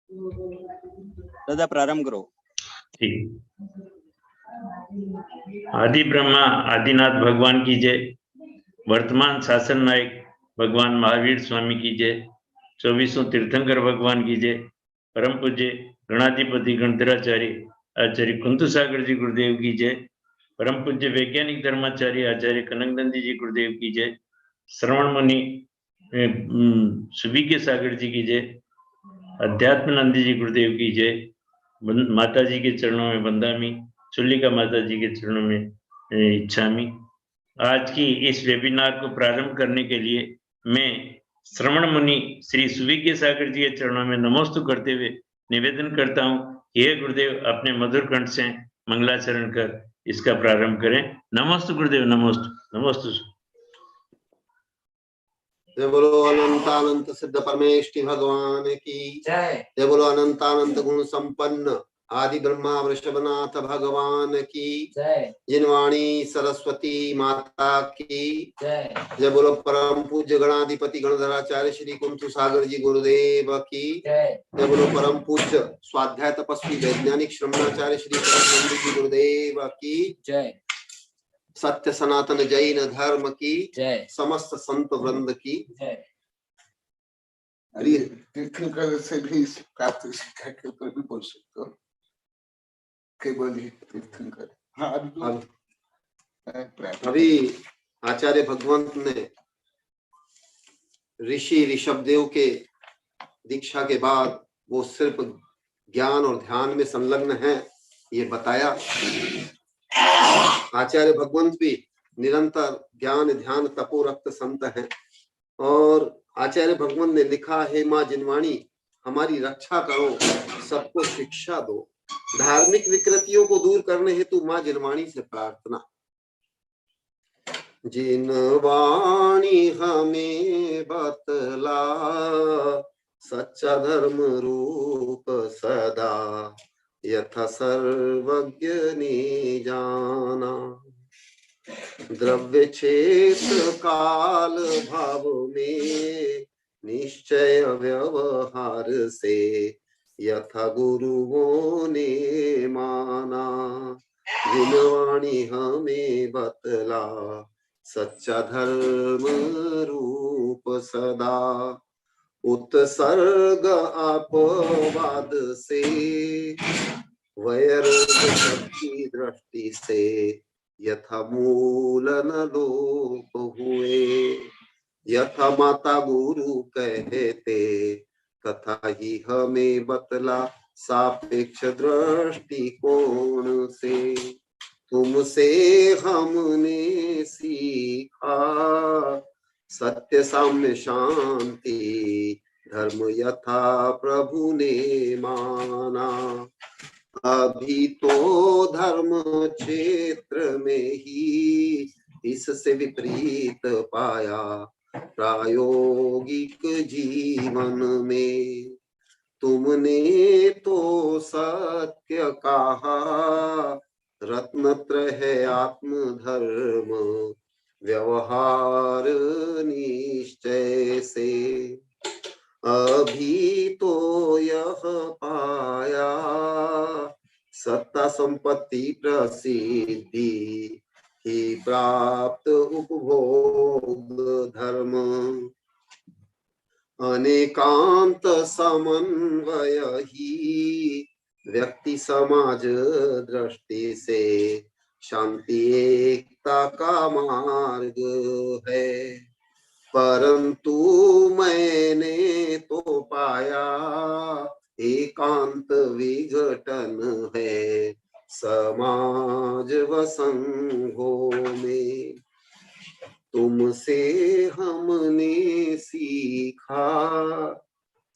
दादा प्रारंभ करो। ठीक। आदि ब्रह्मा आदिनाथ भगवान की जय। वर्तमान शासन नायक भगवान महावीर स्वामी की जय। 24 तीर्थंकर भगवान की जय। परम पूज्य गणाधिपति गणधराचार्य आचार्य कुंतु सागर जी गुरुदेव की जय। परम पूज्य वैज्ञानिक धर्माचार्य आचार्य कनकनंदी जी गुरुदेव की जय। श्रवण मुनि सुबीके सागर जी की जय। अध्यात्मनंदी जी गुरुदेव की जय। माता जी के चरणों में बंदामी, चुल्लिका माता जी के चरणों में इच्छामी। आज की इस वेबिनार को प्रारंभ करने के लिए मैं श्रवण मुनि श्री सुबीके सागर जी के चरणों में नमोस्तु करते हुए निवेदन करता हूँ, हे गुरुदेव अपने मधुर कंठ से मंगलाचरण कर इसका प्रारंभ करें। नमोस्तु गुरुदेव, नमोस्तु नमोस्तु। जय बोलो अनंतानंत सिद्ध परमेष्टि भगवान की जय। जय बोलो अनंतानंत गुण संपन्न आदि ब्रह्मा वृषभनाथ भगवान की जय। जिनवाणी सरस्वती माता की जय। जय बोलो परम पूज्य गणाधिपति गणधराचार्य श्री कुंतु सागर जी गुरुदेव की जय। जय बोलो परम पूज्य स्वाध्याय तपस्वी वैज्ञानिक श्रमणाचार्य श्री कनकनंदी जी गुरुदेव की जय। सत्य सनातन जैन धर्म की जय। समस्त संत वृंद की जय। तीर्थंकर से भी प्राप्त शिक्षा के ऊपर भी बोल सकते हो, केवल ही तीर्थंकर। हाँ अभी आचार्य भगवंत ने ऋषि ऋषभदेव के दीक्षा के बाद वो सिर्फ ज्ञान और ध्यान में संलग्न है ये बताया। आचार्य भगवंत भी निरंतर ज्ञान ध्यान तपो रक्त संत हैं और आचार्य भगवंत ने लिखा है, माँ जिनवाणी हमारी रक्षा करो, सबको शिक्षा दो। धार्मिक विकृतियों को दूर करने हेतु माँ जिनवाणी से प्रार्थना। जिनवाणी हमें बतला सच्चा धर्म रूप सदा, यथा सर्वज्ञ ने जाना। द्रव्य क्षेत्र काल भाव में निश्चय व्यवहार से, यथा गुरुओं ने माना। जिनवाणी हमें बतला सच्चा धर्म रूप सदा, उत्सर्ग अपवाद से वैरोग सबकी दृष्टि से, यथा मूलन लोप हुए। यथा माता गुरु कहते तथा ही हमें बतला सापेक्ष दृष्टिकोण से। तुमसे हमने सीखा सत्य साम्य शांति धर्म, यथा प्रभु ने माना। अभी तो धर्म क्षेत्र में ही इससे विपरीत पाया, प्रायोगिक जीवन में तुमने तो सत्य कहा। रत्नत्र है आत्म धर्म, व्यवहार निश्चय से। अभी तो यह पाया सत्ता संपत्ति प्रसिद्धि ही प्राप्त उपभोग धर्म। अनेकांत समन्वय ही व्यक्ति समाज दृष्टि से शांति एकता का मार्ग है। परंतु मैंने तो पाया एकांत विघटन है समाज व संघों में। तुमसे हमने सीखा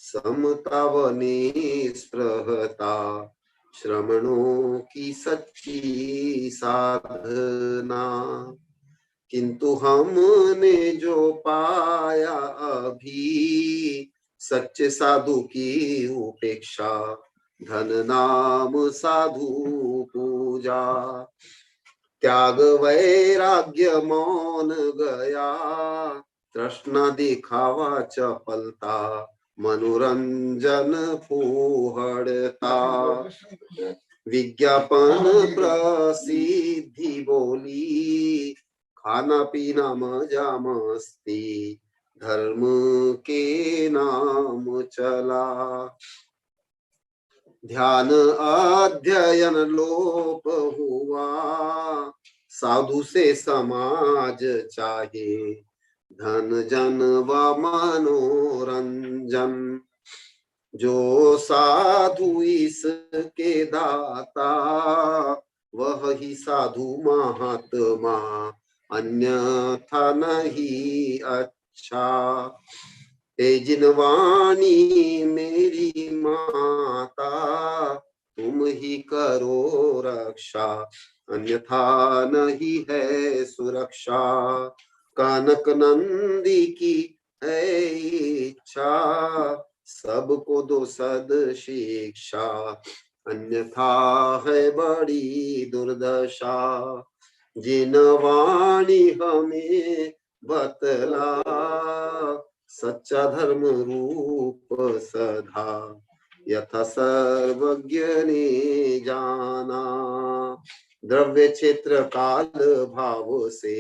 समता व निस्पृहता, श्रमणों की सच्ची साधना। किंतु हमने जो पाया अभी सच्चे साधु की उपेक्षा, धन नाम साधु पूजा। त्याग वैराग्य मौन गया, तृष्णा दिखावा चपलता, मनोरंजन फूहड़ता, विज्ञापन प्रसिद्धि बोली, खाना पीना मजा मस्ती, धर्म के नाम चला। ध्यान अध्ययन लोप हुआ, साधु से समाज चाहे, धन जन व मनोरंजन। जो साधु इसके दाता, वह ही साधु महात्मा, अन्यथा नहीं अच्छा। हे जिनवाणी मेरी माता, तुम ही करो रक्षा, अन्यथा नहीं है सुरक्षा। कनक नंदी की है इच्छा, सबको दो सद शिक्षा, अन्यथा है बड़ी दुर्दशा। जिनवाणी हमें बतला, सच्चा धर्म रूप सधा, यथा सर्वज्ञ ने जाना। द्रव्य क्षेत्र काल भाव से,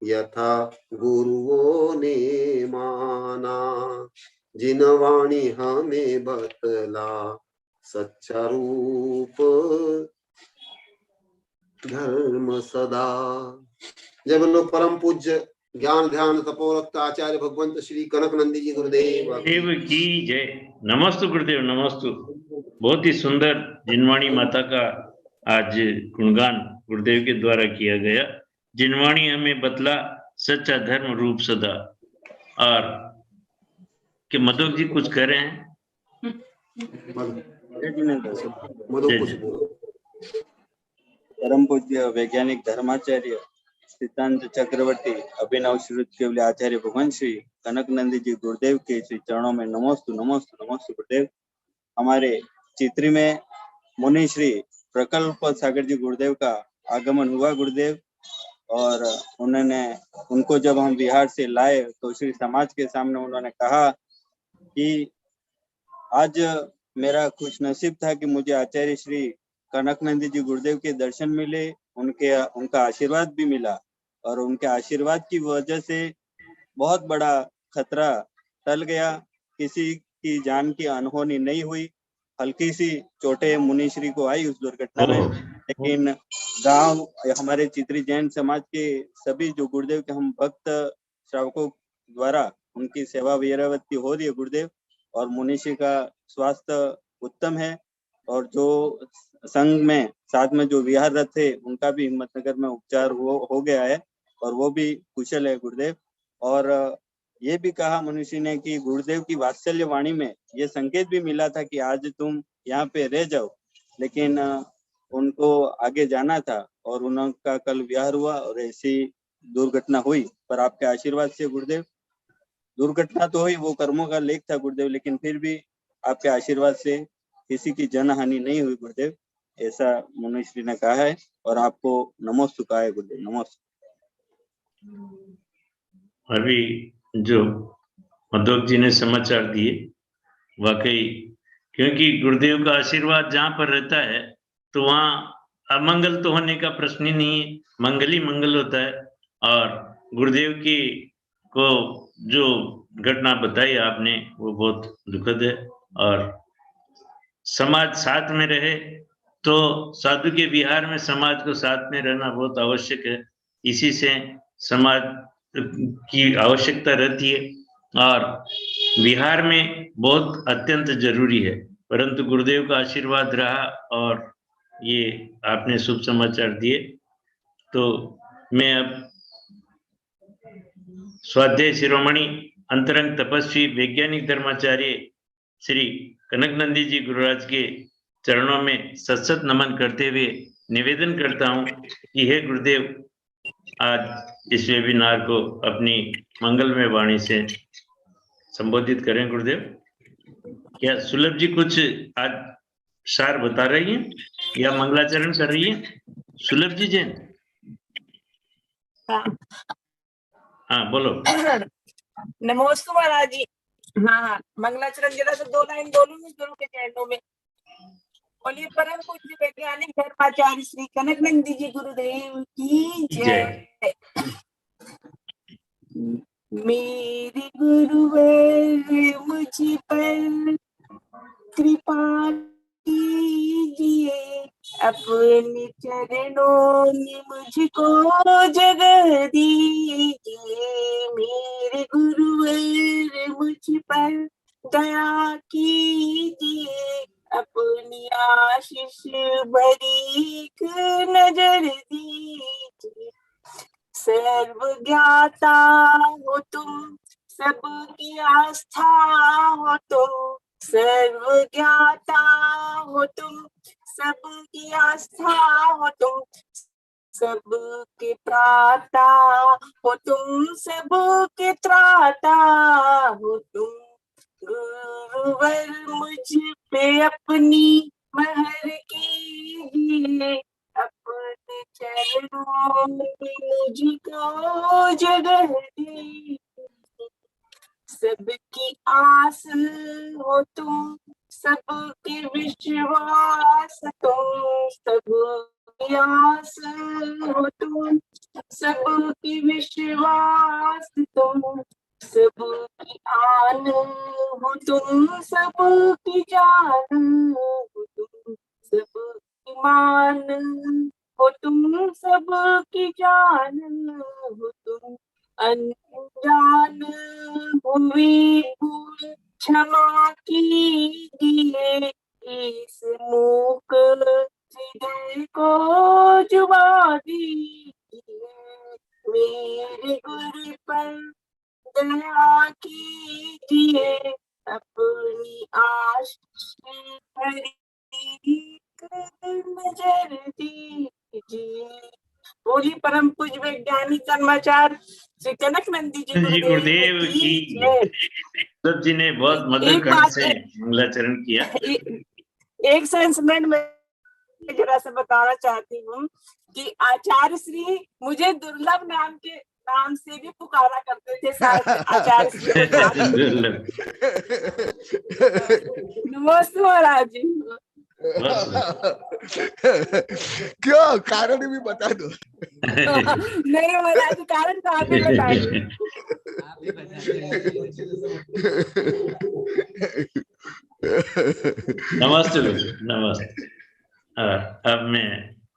यथा गुरुओं ने माना। जिनवाणी हमें बतला, सच्चा रूप धर्म सदा। जय बोलो परम पूज्य ज्ञान ध्यान तपोरक्त आचार्य भगवंत श्री कनक नंदी जी गुरुदेव देव की जय। नमस्तु गुरुदेव, नमस्तु। बहुत ही सुंदर जिनवाणी माता का आज गुणगान गुरुदेव के द्वारा किया गया। जिनवाणी हमें बतला, सच्चा धर्म रूप सदा। और कि मधुक जी कुछ कह रहे हैं? परम पूज्य वैज्ञानिक धर्माचार्य सिद्धांत चक्रवर्ती अभिनव श्रुत केवली आचार्य भगवान श्री कनक नंदी जी गुरुदेव के श्री चरणों में नमोस्तु नमोस्तु नमोस्तु गुरुदेव। हमारे चित्री में मुनि श्री प्रकल्प सागर जी गुरुदेव का आगमन हुआ गुरुदेव, और उनको जब हम बिहार से लाए तो श्री समाज के सामने उन्होंने कहा कि आज मेरा खुश नसीब था कि मुझे आचार्य श्री कनक नंदी जी गुरुदेव के दर्शन मिले, उनका आशीर्वाद भी मिला, और उनके आशीर्वाद की वजह से बहुत बड़ा खतरा टल गया। किसी की जान की अनहोनी नहीं हुई, हल्की सी चोटें मुनिश्री को आई उस दुर्घटना में, लेकिन गांव हमारे चित्री जैन समाज के सभी जो गुरुदेव के हम भक्त श्रावकों द्वारा उनकी सेवा वीरवती हो रही है गुरुदेव, और मुनिश्री का स्वास्थ्य उत्तम है, और जो संघ में साथ में जो विहाररत थे उनका भी हिम्मतनगर में उपचार हो गया है, और वो भी कुशल है गुरुदेव। और ये भी कहा मुनिश्री ने कि गुरुदेव की वात्सल्य वाणी में ये संकेत भी मिला था कि आज तुम यहाँ पे रह जाओ, लेकिन उनको आगे जाना था और उनका कल विहार हुआ और ऐसी दुर्घटना हुई। पर आपके आशीर्वाद से गुरुदेव, दुर्घटना तो हुई, वो कर्मों का लेख था गुरुदेव, लेकिन फिर भी आपके आशीर्वाद से किसी की जनहानि नहीं हुई गुरुदेव, ऐसा मुनिश्री ने कहा है, और आपको नमोस्तु कहा है गुरुदेव, नमोस्तु। अभी जो मधुक जी ने समाचार दिए, वाकई क्योंकि गुरुदेव का आशीर्वाद जहाँ पर रहता है तो वहाँ अमंगल तो होने का प्रश्न ही नहीं है, मंगल ही मंगल होता है। और गुरुदेव की को जो घटना बताई आपने वो बहुत दुखद है, और समाज साथ में रहे तो साधु के विहार में समाज को साथ में रहना बहुत आवश्यक है, इसी से समाज की आवश्यकता रहती है और विहार में बहुत अत्यंत जरूरी है। परंतु गुरुदेव का आशीर्वाद रहा और ये आपने शुभ समाचार दिए, तो मैं अब स्वाध्याय शिरोमणि अंतरंग तपस्वी वैज्ञानिक धर्माचार्य श्री कनक नंदी जी गुरुराज के चरणों में सत्सत नमन करते हुए निवेदन करता हूं कि हे गुरुदेव, आज इस वेबिनार को अपनी मंगलमय वाणी से संबोधित करें। गुरुदेव, क्या सुलभ जी कुछ आज सार बता रही हैं या मंगलाचरण कर रही हैं? सुलभ जी जैन, हाँ बोलो। नमोस्तु महाराज जी। हाँ, मंगलाचरण जरा तो 2 लाइन बोलूंगी गुरु के चरणों में। बोलिए परम पूज्य वैज्ञानिक धर्माचार्य श्री कनकनंदी जी गुरुदेव की जय। मेरे गुरुवर मुझ पर कृपा कीजिए, अपने चरणों में मुझको जगह दीजिए। मेरे गुरुवर मुझ पर दया कीजिए, अपनी आशीष भरी एक नजर दीजिए। सर्व ज्ञाता हो तुम, सबकी आस्था हो तुम। सर्व ज्ञाता हो तुम, सबकी आस्था हो तुम। सबके त्राता हो तुम, सबके त्राता हो तुम। गुरुवर मुझ पे अपनी महर कीजिए, अपने चरणों में मुझको जगह दी। सबकी आस हो तुम, सबके विश्वास तुम। सबकी आस हो तुम, सबकी विश्वास तुम। सबकी आन हो तुम, सबकी जान हो तुम। सबकी मान हो तुम, सबकी जान हो तुम। अनजान भूमि भूल क्षमा कीजिए, इस मूक हृदय को जुबा दीजिए। मेरे गुरु पर दया कीजिए, अपनी आशीष भरी एक नजर दीजिए। बोली परम पूज्य वैज्ञानिक धर्माचार्य श्री कनकनंदी जी गुरुदेव की जय। सब जी ने बहुत मधुर एक कंठ बात से मंगलाचरण किया। एक सेंसमेंट में जरा सा बताना चाहती हूँ कि आचार्य श्री मुझे दुर्लभ नाम से भी पुकारा करते थे शायद आचार्य श्री को याद है। दुर्लभ। नमस्ते महाराज जी। क्यों, कारण भी बता दो। नहीं महाराज जी, कारण तो आप ही बताइए। नमस्ते लोग, नमस्ते। अब मैं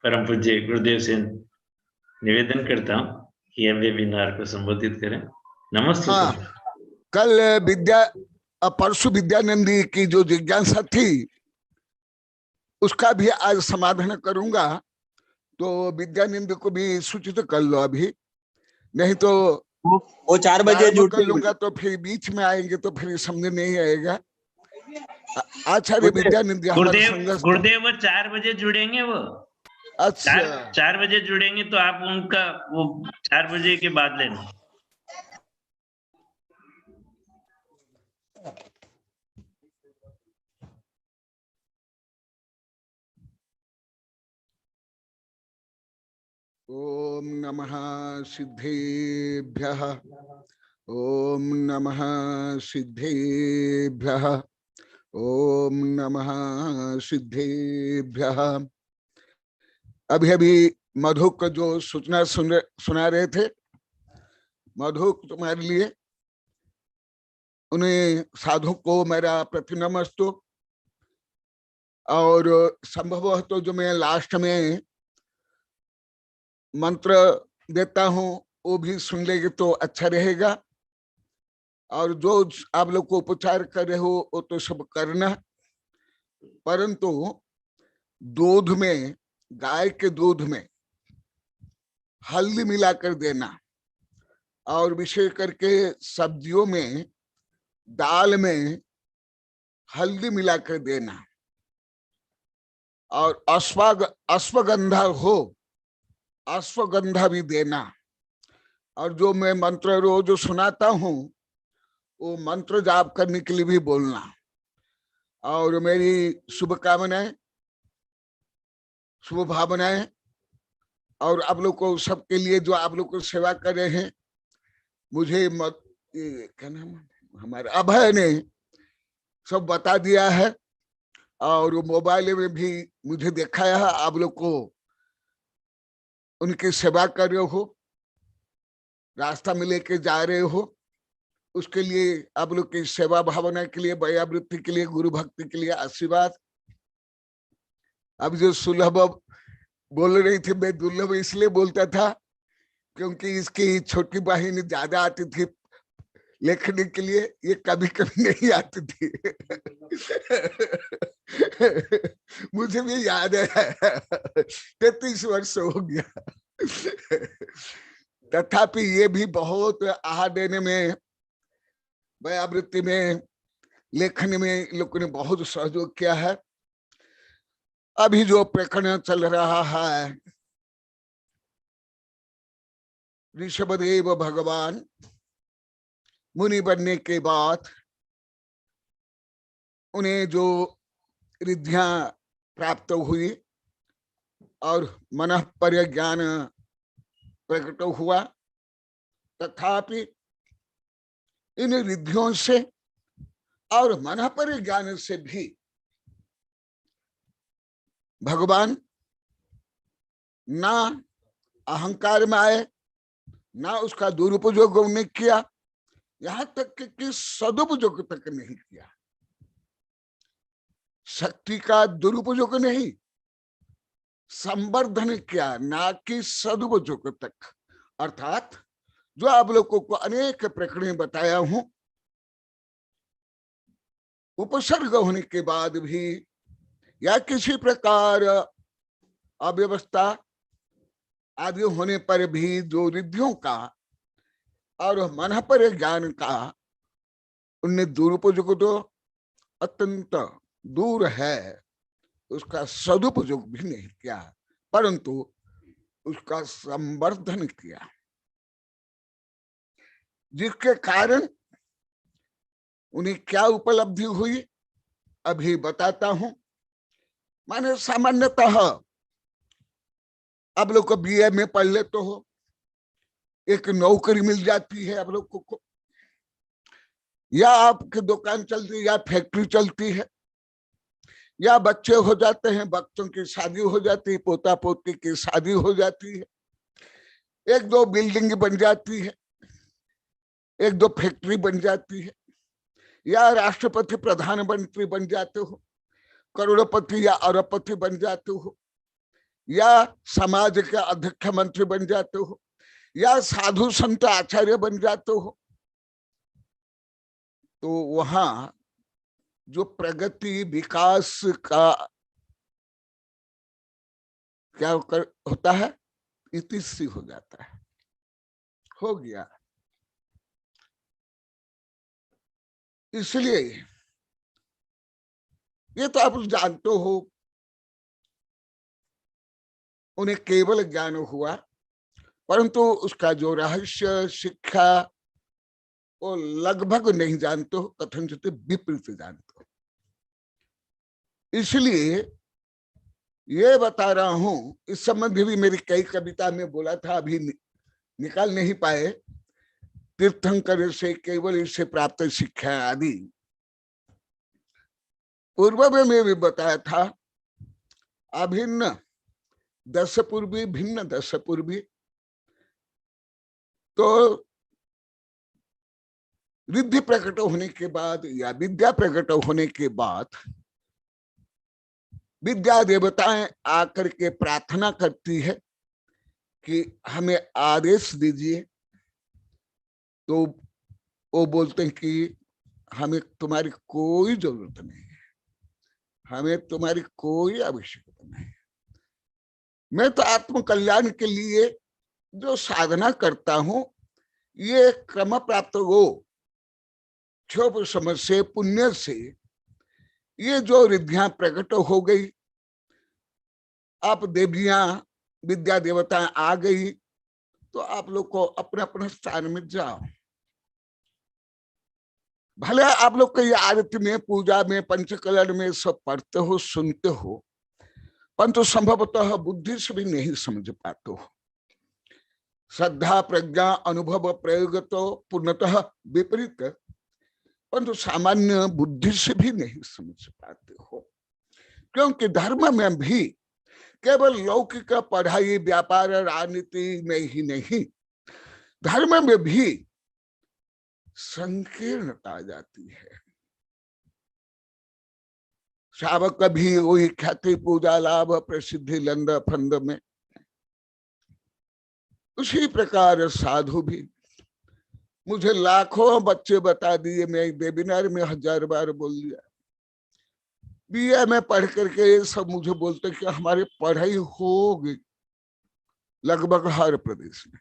परम पूज्य गुरुदेव से निवेदन करता हूँ कि यह वेबिनार को संबोधित करें। नमस्ते। हाँ, कल परसों विद्यानंदी की जो जिज्ञासा थी उसका भी आज समाधान करूंगा, तो विद्यानंद को भी सूचित कर लो अभी, नहीं तो वो 4 बजे कर लूंगा तो फिर बीच में आएंगे तो फिर समझ नहीं आएगा। आचार्य विद्यानंद गुरुदेव वो 4 बजे जुड़ेंगे। वो अच्छा 4 बजे जुड़ेंगे तो आप उनका वो 4 बजे के बाद लेना। ओम नमः सिद्धेभ्यः, ओम नमः सिद्धेभ्यः, ओम नमः सिद्धेभ्यः। अभी मधु का जो सूचना सुना रहे थे, मधु तुम्हारे लिए, उन्हें साधु को मेरा प्रतिनमस्तु। और संभव तो जो मैं लास्ट में मंत्र देता हूं वो भी सुन लेंगे तो अच्छा रहेगा। और जो आप लोग को उपचार कर रहे हो वो तो सब करना, परंतु दूध में, गाय के दूध में हल्दी मिलाकर देना, और विशेष करके सब्जियों में, दाल में हल्दी मिलाकर देना। और अश्वगंधा हो, अश्वगंधा भी देना। और जो मैं मंत्र रोज सुनाता हूं वो मंत्र जाप करने के लिए भी बोलना। और मेरी शुभकामनाएं, शुभ भावनाएं, और आप लोग को सबके लिए जो आप लोग को सेवा कर रहे हैं, मुझे क्या नाम हमारे अभय ने सब बता दिया है, और मोबाइल में भी मुझे दिखाया है। आप लोग को उनकी सेवा कर रहे हो, रास्ता में लेके जा रहे हो, उसके लिए आप लोग की सेवा भावना के लिए, दयावृत्ति के लिए, गुरु भक्ति के लिए आशीर्वाद। अब जो सुलभ बोल रही थी, मैं दुर्लभ इसलिए बोलता था क्योंकि इसकी छोटी बहन ज्यादा आती थी लिखने के लिए, ये कभी कभी नहीं आती थी। मुझे भी याद है 33 वर्ष हो गया। तथापि ये भी बहुत आहार देने में, दयावृत्ति में, लेखन में लोगों ने बहुत सहयोग किया है। अभी जो प्रकरण चल रहा है, ऋषभदेव भगवान मुनि बनने के बाद उन्हें जो रिद्धियां प्राप्त हुई और मन परिज्ञान प्रकट हुआ, तथापि इन रिद्धियों से और मन परिज्ञान से भी भगवान ना अहंकार में आए, ना उसका दुरुपयोग उन्हें किया, यहां तक कि सदुपयोग तक नहीं किया। शक्ति का दुरुपयोग नहीं, संवर्धन किया, ना कि सदुपयोग तक। अर्थात जो आप लोगों को अनेक प्रकरण बताया हूं, उपसर्ग होने के बाद भी या किसी प्रकार अव्यवस्था आदि होने पर भी जो रिद्धियों का और मन पर ज्ञान का उनने दुरुपयोग तो अत्यंत दूर है, उसका सदुपयोग भी नहीं किया, परंतु उसका संवर्धन किया, जिसके कारण उन्हें क्या उपलब्धि हुई अभी बताता हूं। माने सामान्यतः आप लोग को बीए में पढ़ ले तो हो, एक नौकरी मिल जाती है आप लोग को, या आपकी दुकान चलती है, या फैक्ट्री चलती है, या बच्चे हो जाते हैं, बच्चों की शादी हो जाती है, पोता पोती की शादी हो जाती है, एक दो बिल्डिंग बन जाती है, एक दो फैक्ट्री बन जाती है, या राष्ट्रपति प्रधानमंत्री बन जाते हो, करोड़पति या अरबपति बन जाते हो, या समाज के अध्यक्ष मंत्री बन जाते हो, या साधु संत आचार्य बन जाते हो। तो वहां जो प्रगति विकास का क्या होता है, इतिश्री हो जाता है, हो गया। इसलिए ये तो आप जानते हो, उन्हें केवल ज्ञान हुआ, परंतु उसका जो रहस्य शिक्षा वो लगभग नहीं जानते हो, कथनचित विपरीत जानते हो। इसलिए ये बता रहा हूं, इस संबंध भी मेरी कई कविता में बोला था, अभी निकाल नहीं पाए। तीर्थंकर से केवल इससे प्राप्त शिक्षा आदि पूर्व में भी बताया था। अभिन्न दश पूर्वी, भिन्न दश पूर्वी। तो रिद्धि प्रकट होने के बाद या विद्या प्रकट होने के बाद विद्या देवताएं आकर के प्रार्थना करती है कि हमें आदेश दीजिए, तो वो बोलते हैं कि हमें तुम्हारी कोई जरूरत नहीं है, हमें तुम्हारी कोई आवश्यकता नहीं है। मैं तो आत्म कल्याण के लिए जो साधना करता हूं, ये क्रम प्राप्त हो क्षोभ समझ से, पुण्य से ये जो रिद्धियां प्रकट हो गई, आप देवियां विद्या देवता आ गई, तो आप लोग को अपने अपने स्थान में जाओ। भले आप लोग कई आरती में, पूजा में, पंचकलन में सब पढ़ते हो, सुनते हो, परंतु संभवतः बुद्धि से भी नहीं समझ पाते हो। श्रद्धा प्रज्ञा अनुभव प्रयोग तो पूर्णतः विपरीत परंतु सामान्य बुद्धि से भी नहीं समझ पाते हो, क्योंकि धर्म में भी केवल लौकिक पढ़ाई, व्यापार, राजनीति में ही नहीं, धर्म में भी संकीर्णता आ जाती है। शावक भी वही ख्याति, पूजा, लाभ, प्रसिद्धि, लंद फंद में, उसी प्रकार साधु भी। मुझे लाखों बच्चे बता दिए, मैं वेबिनार में 1000 बार बोल दिया, बीए में पढ़ करके ये सब मुझे बोलते कि हमारी पढ़ाई हो गई, लगभग हर प्रदेश में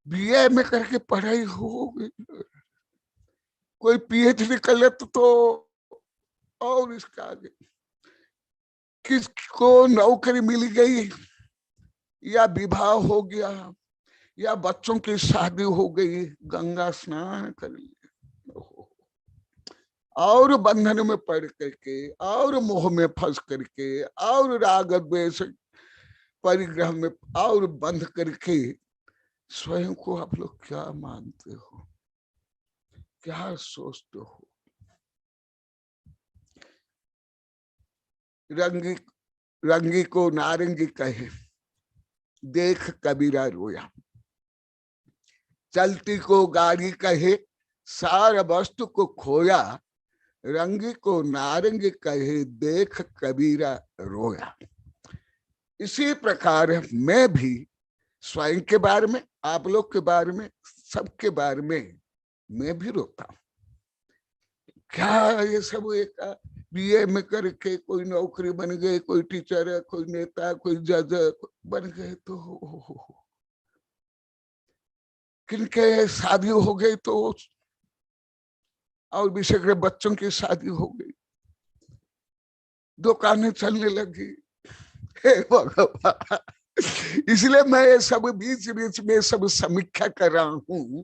बीए में करके पढ़ाई हो गई। कोई पीएचडी कर ले तो और इसका आगे किसको नौकरी मिल गई, या विवाह हो गया, या बच्चों की शादी हो गई, गंगा स्नान कर लिया, और बंधन में पड़ करके, और मोह में फंस करके, और राग द्वेष परिग्रह में और बंध करके स्वयं को आप लोग क्या मानते हो, क्या सोचते हो? रंगी को नारंगी कहे, देख कबीरा रोया। चलती को गाड़ी कहे, सार वस्तु को खोया। रंगी को नारंगी कहे, देख कबीरा रोया। इसी प्रकार मैं भी स्वयं के बारे में, आप लोग के बारे में, सबके बारे में मैं भी रोता हूं। क्या ये सब एक बीए में करके कोई नौकरी बन गए, कोई टीचर है, कोई नेता, कोई जज बन गए, तो किनके शादी हो गई, तो और विशेष बच्चों की शादी हो गई, दुकानें चलने लगी। हे भगवान, इसलिए मैं ये सब बीच बीच में सब समीक्षा कर रहा हूं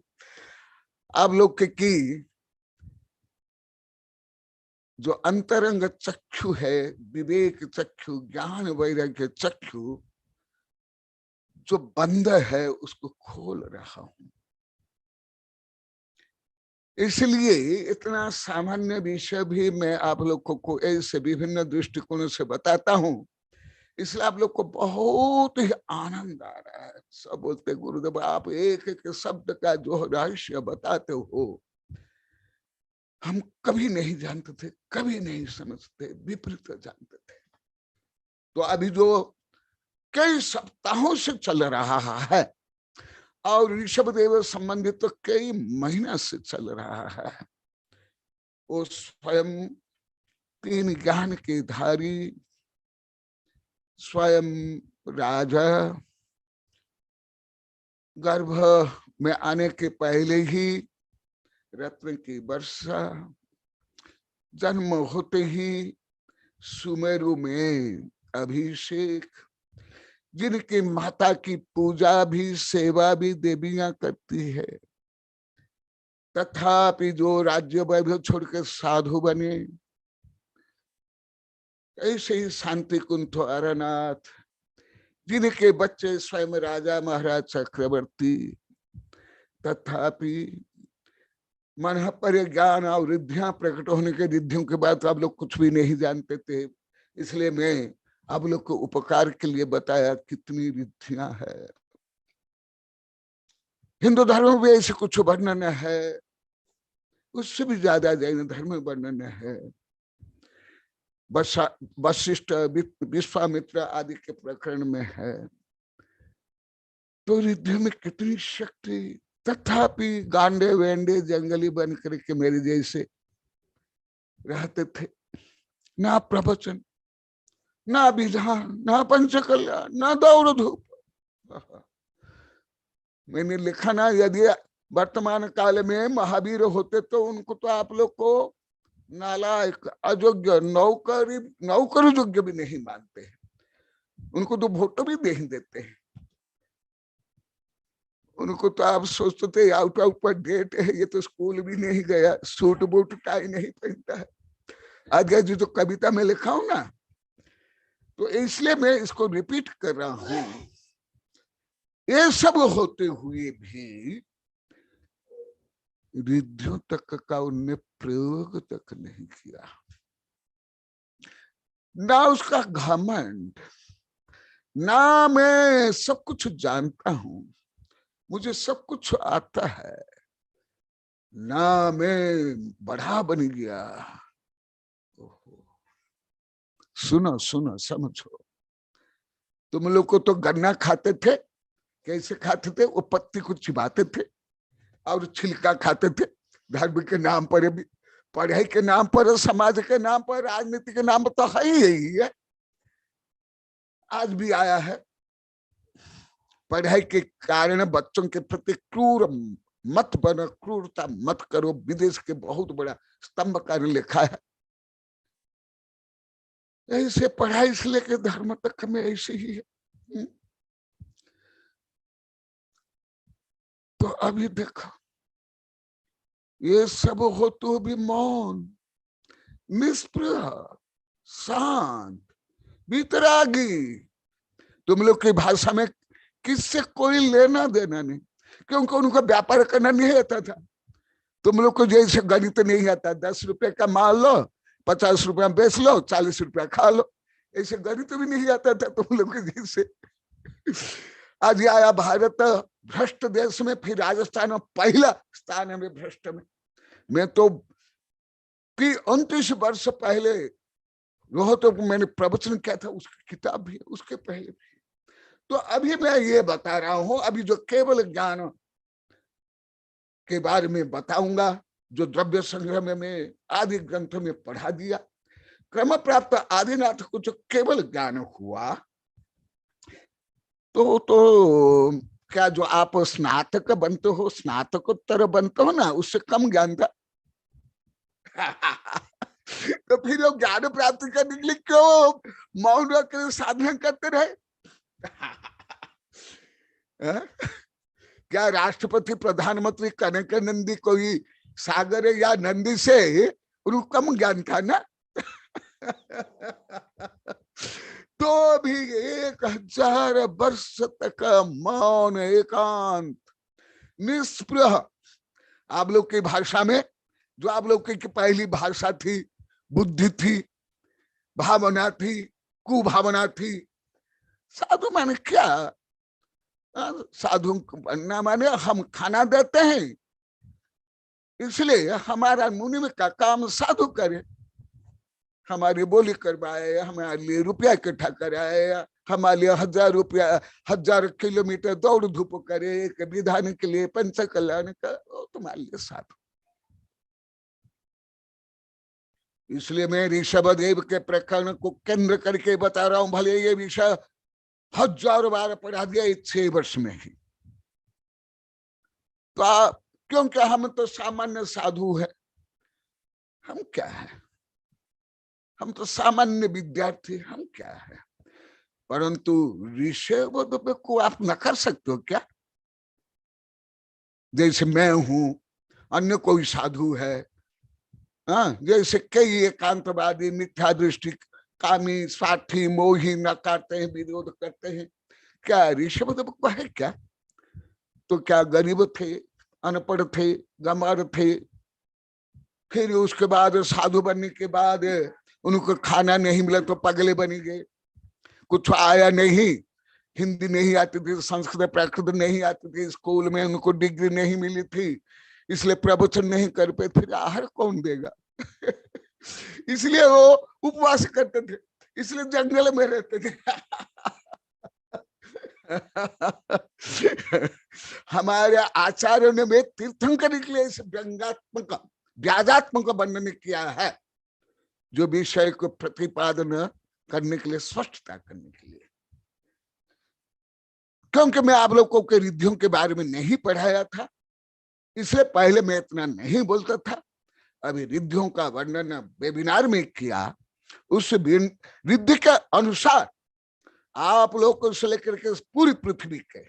आप लोग के की जो अंतरंग चक्षु है, विवेक चक्षु, ज्ञान वैराग्य चक्षु जो बंद है, उसको खोल रहा हूं। इसलिए इतना सामान्य विषय भी मैं आप लोगों को ऐसे विभिन्न दृष्टिकोणों से बताता हूं, इसलिए आप लोग को बहुत ही आनंद आ रहा है। सब बोलते गुरुदेव आप एक एक शब्द का जो रहस्य बताते हो, हम कभी नहीं जानते थे, कभी नहीं समझते, विपरीत जानते थे। तो अभी जो कई सप्ताहों से चल रहा है, और ऋषभदेव संबंधित तो कई महीना से चल रहा है, वो स्वयं 3 ज्ञान के धारी, स्वयं राजा, गर्भ में आने के पहले ही रत्न की वर्षा, जन्म होते ही सुमेरु में अभिषेक, जिनकी माता की पूजा भी, सेवा भी देवियां करती है, तथापि जो राज्य वैभव छोड़ के साधु बने, ऐसे ही शांति कुंठ अरनाथ, जिनके बच्चे स्वयं राजा महाराज चक्रवर्ती, तथापि मन पर ज्ञान और रिद्धियां प्रकट होने के, रिद्धियों के बाद आप लोग कुछ भी नहीं जानते थे, इसलिए मैं आप लोग को उपकार के लिए बताया कितनी रिद्धियां है। हिंदू धर्म में ऐसे कुछ वर्णन है, उससे भी ज्यादा जैन धर्म में वर्णन है। वशिष्ठ, विश्वामित्र आदि के प्रकरण में है। तो रिद्धि में कितनी शक्ति, तथापि गांडे वेंडे जंगली बन करके मेरे जैसे रहते थे। ना प्रवचन, ना विधान, ना पंचकल्याण, ना दौड़ धूप। मैंने लिखा ना, यदि वर्तमान काल में महावीर होते तो उनको तो आप लोग को नालायक, अयोग्य, नौकर योग्य भी नहीं मानते हैं, उनको तो वोट भी नहीं देते हैं। उनको तो आप सोचते थे आउट ऑफ पर डेट है, ये तो स्कूल भी नहीं गया, सूट बूट टाई नहीं पहनता है। आज जी तो कविता में लिखा हूं ना, तो इसलिए मैं इसको रिपीट कर रहा हूं। ये सब होते हुए भी रिद्धियों तक का उनने प्रयोग तक नहीं किया, ना उसका घमंड, ना मैं सब कुछ जानता हूं, मुझे सब कुछ आता है, ना मैं बड़ा बन गया। सुनो सुनो समझो, तुम लोग को तो गन्ना खाते थे, कैसे खाते थे? वो पत्ती को चिबाते थे और छिलका खाते थे, धर्म के नाम पर भी, पढ़ाई के नाम पर, समाज के नाम पर, राजनीति के नाम पर तो है ही यही है, आज भी आया है। पढ़ाई के कारण बच्चों के प्रति क्रूर मत बनो, क्रूरता मत करो, विदेश के बहुत बड़ा स्तंभ कार्य लिखा है। ऐसे पढ़ाई से लेकर धर्म तक में ऐसे ही है। तो अभी देखो, ये सब हो तो भी मौन, निष्प्रह, शांत, वितरागी। तुम लोग की भाषा में किससे कोई लेना देना नहीं, क्योंकि उनको व्यापार करना नहीं आता था। तुम लोग को जैसे गणित नहीं आता, 10 रुपए का माल लो, 50 रुपया बेच लो, 40 रुपया खा लो, ऐसे गणित भी नहीं आता था तुम लोग के जैसे। आज आया भारत भ्रष्ट देश में, फिर राजस्थान में पहला स्थान है में भ्रष्ट में। मैं तो 29 वर्ष पहले तो मैंने प्रवचन किया था, उसकी किताब भी है, उसके पहले भी। तो अभी मैं ये बता रहा हूं, अभी जो केवल ज्ञान के बारे में बताऊंगा, जो द्रव्य संग्रह में मैं आदि ग्रंथों में पढ़ा दिया, क्रम प्राप्त आदिनाथ को जो केवल ज्ञान हुआ, तो क्या जो आप स्नातक बनते हो, स्नातकोत्तर बनते हो ना, उससे कम ज्ञान था। तो फिर वो ज्ञान प्राप्ति करने के लिए क्यों मौन रखकर साधना करते रहे? क्या राष्ट्रपति प्रधानमंत्री कनक नंदी कोई सागर या नंदी से उनको कम ज्ञान था ना? तो भी 1000 वर्ष तक मौन, एकांत, निष्प्रह। आप लोग की भाषा में, जो आप लोग की पहली भाषा थी, बुद्धि थी, भावना थी, कुभावना थी। साधु माने क्या? साधु बनना माने हम खाना देते हैं, इसलिए हमारा मुनि का काम साधु करे, हमारी बोली करवाए, हमारे लिए रुपया इकट्ठा कराए, हमारे लिए 1000 रुपया, 1000 किलोमीटर दौड़ धूप करे, एक विधान के लिए, पंच कल्याण का, तुम्हारे लिए साधु। इसलिए मैं ऋषभदेव के प्रकरण को केंद्र करके बता रहा हूं, भले ये विषय 1000 बार पढ़ा दिया 6 वर्ष में ही। तो क्योंकि हम तो सामान्य साधु है, हम क्या है? हम तो सामान्य विद्यार्थी, हम क्या है? परंतु ऋषभदेव को आप न कर सकते हो क्या? जैसे मैं हूं, अन्य कोई साधु है, जैसे कई एकांतवादी, मिथ्या दृष्टि, कामी, स्वार्थी, मोही नकारते हैं, विरोध करते हैं। क्या ऋषभदेव को है क्या? तो क्या गरीब थे, अनपढ़ थे, गंवार थे, फिर उसके बाद साधु बनने के बाद उनको खाना नहीं मिला तो पगले बनी गए, कुछ आया नहीं, हिंदी नहीं आती थी, संस्कृत प्राकृत नहीं आती थी, स्कूल में उनको डिग्री नहीं मिली थी, इसलिए प्रवचन नहीं कर पाए, फिर आहार कौन देगा? इसलिए वो उपवास करते थे, इसलिए जंगल में रहते थे। हमारे आचार्यों ने वे तीर्थंकर के लिए व्यंगात्मक, व्याजात्मक वर्णन किया है, जो विषय को प्रतिपादन करने के लिए, स्पष्टता करने के लिए। क्योंकि मैं आप लोगों के रिद्धियों के बारे में नहीं पढ़ाया था, इसलिए पहले मैं इतना नहीं बोलता था। अभी रिद्धियों का वर्णन वेबिनार में किया, उस रिद्धि के अनुसार आप लोग को से लेकर के पूरी पृथ्वी के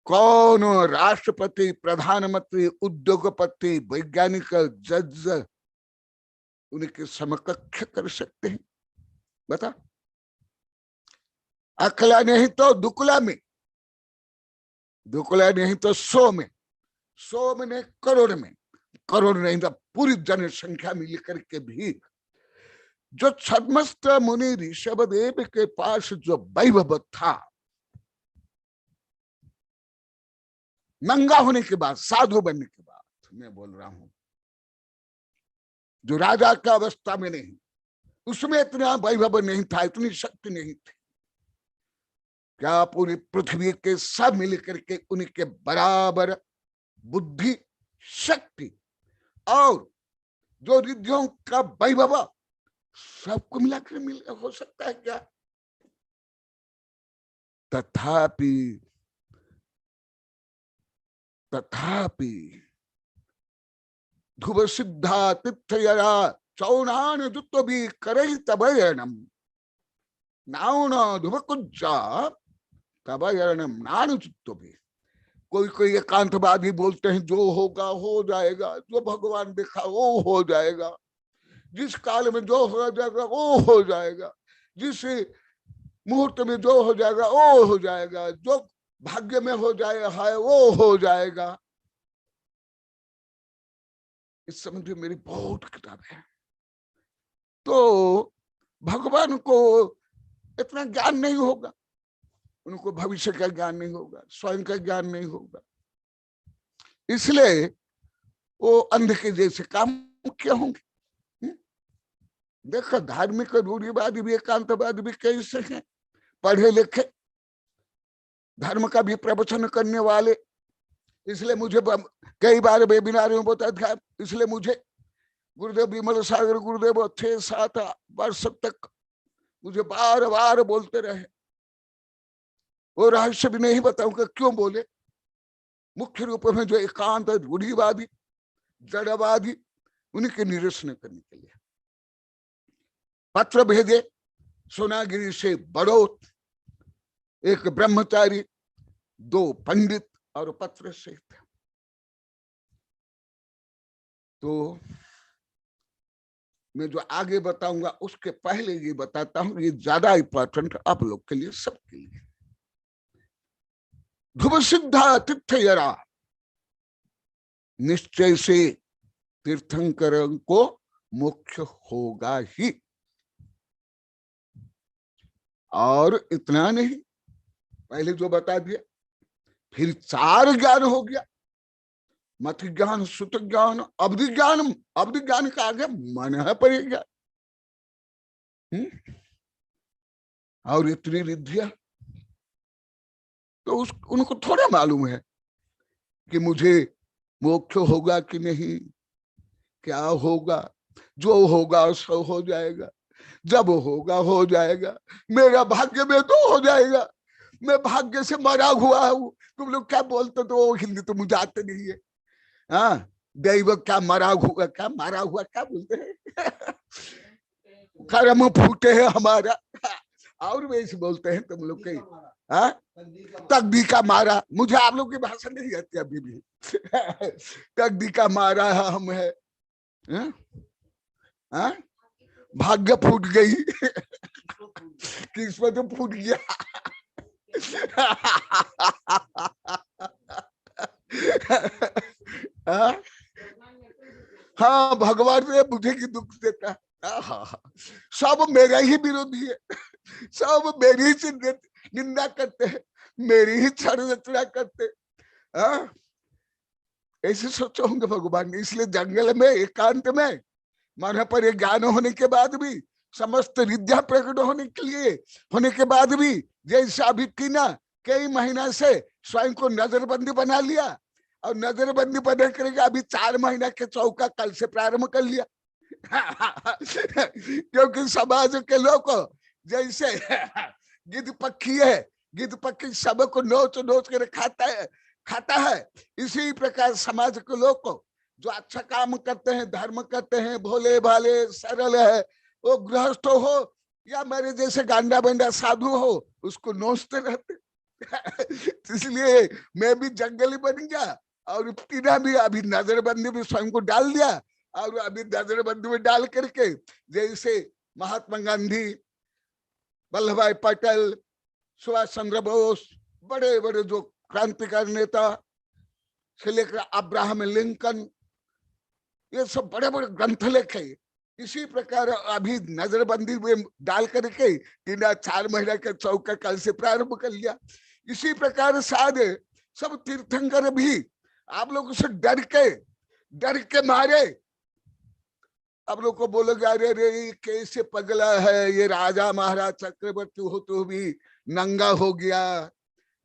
कौन राष्ट्रपति, प्रधानमंत्री, उद्योगपति, वैज्ञानिक, जज उनके समकक्ष कर सकते हैं? बता, अकला नहीं तो दुकला में, दुकला नहीं तो 100 में, 100 में नहीं, करोड़ में, करोड़ नहीं तो पूरी जनसंख्या मिल करके भी जो छद्मस्त मुनि ऋषभदेव के पास जो वैभव था, नंगा होने के बाद, साधु बनने के बाद मैं बोल रहा हूं, जो राजा की अवस्था में नहीं, उसमें इतना वैभव नहीं था, इतनी शक्ति नहीं थी, क्या पूरी पृथ्वी के सब मिलकर के उनके बराबर बुद्धि, शक्ति और जो रिद्धियों का वैभव सबको मिलाकर मिल हो सकता है क्या? तथापि ध्रुव सिद्धा तीर्थयरा चौनान दुत्व भी करई तबयनम नाउन ध्रुव कुज्जा तबयनम नान दुत्व भी। कोई एकांतवादी बोलते हैं जो होगा हो जाएगा, जो भगवान देखा वो हो जाएगा, जिस काल में जो हो जाएगा वो हो जाएगा, जिस मुहूर्त में जो हो जाएगा वो हो जाएगा, जो भाग्य में हो जाए है वो हो जाएगा। इस संबंध में मेरी बहुत किताब है। तो भगवान को इतना ज्ञान नहीं होगा, उनको भविष्य का ज्ञान नहीं होगा, स्वयं का ज्ञान नहीं होगा, इसलिए वो अंध के जैसे काम क्या होंगे। देखो धार्मिक रूढ़िवादी भी एकांतवादी भी कैसे हैं, पढ़े लिखे, धर्म का भी प्रवचन करने वाले। इसलिए मुझे कई बार वेबिनार में बताया था, इसलिए मुझे गुरुदेव विमल सागर गुरुदेव 6-7 वर्ष तक मुझे बार बार बोलते रहे, वो रहस्य भी नहीं बताऊंगा क्यों बोले। मुख्य रूप में जो एकांत रूढ़िवादी जड़वादी, उनके निरसन करने के लिए पत्र भेजे सोनागिरी से बड़ौत, एक ब्रह्मचारी, 2 पंडित और पत्र से। तो मैं जो आगे बताऊंगा उसके पहले ये बताता हूं, ये ज्यादा इंपॉर्टेंट आप लोग के लिए, सबके लिए। ध्रुव सिद्धा तीर्थयरा, निश्चय से तीर्थंकर को मोक्ष होगा ही। और इतना नहीं, पहले जो बता दिया, फिर 4 ज्ञान हो गया, मत ज्ञान, सुत ज्ञान, अवधि ज्ञान। अवधि ज्ञान का आगे मन है पड़ेगा। और इतनी रिद्धियां तो उनको थोड़ा मालूम है कि मुझे मोक्ष होगा कि नहीं, क्या होगा। जो होगा सो हो जाएगा, जब होगा हो जाएगा, मेरा भाग्य में तो हो जाएगा, मैं भाग्य से मरा हुआ हूं। तुम लोग क्या बोलते तो हिंदी तो मुझे आते नहीं है। हाँ, दैव क्या मरा हुआ, क्या मारा हुआ, क्या बोलते हैं कर्म फूटे है हमारा, और वैसे बोलते हैं तुम लोग कहीं, हाँ तकदी का मारा। मुझे आप लोग की भाषा नहीं आती अभी भी। तकदी का मारा है हम है, हाँ? भाग्य फूट गई, किस्मत फूट गया। हाँ, भगवान ने मुझे की दुख देता है। सब मेरा ही विरोधी है, सब मेरी से निंदा करते हैं, मेरी ही छड़ना करते। ऐसे सोचे होंगे भगवान ने। इसलिए जंगल में एकांत में मन पर ज्ञान होने के बाद भी, समस्त विद्या प्रकट होने के बाद भी, जैसे अभी टीना कई महीना से स्वयं को नजरबंदी बना लिया, और नजरबंदी बना करके अभी 4 महीना के चौका कल से प्रारंभ कर लिया। क्योंकि समाज के लोग जैसे गिद्ध पक्षी है, गिद्ध पक्षी सबको नोच नोच कर खाता है, इसी प्रकार समाज के लोग को जो अच्छा काम करते हैं, धर्म करते हैं, भोले भाले सरल है, वो गृहस्थ हो या मेरे जैसे गांडा बंडा साधु हो, उसको नोचते रहते। इसलिए मैं भी जंगली बन गया, और टीना भी अभी नजरबंदी में स्वयं को डाल दिया, और अभी नजरबंदी में डाल करके जैसे महात्मा गांधी, वल्लभ भाई पटेल, सुभाष चंद्र बोस, बड़े बड़े जो क्रांतिकारी नेता, से लेकर अब्राहम लिंकन, ये सब बड़े बड़े ग्रंथ लिखे। इसी प्रकार अभी नजरबंदी में डाल करके कि ना 4 महीने का चौका कल से प्रारंभ कर लिया। इसी प्रकार साधे सब तीर्थंकर भी आप लोगों से डर के मारे आप लोग को बोलोगे अरे रे कैसे पगला है ये, राजा महाराज चक्रवर्ती हो तो भी नंगा हो गया,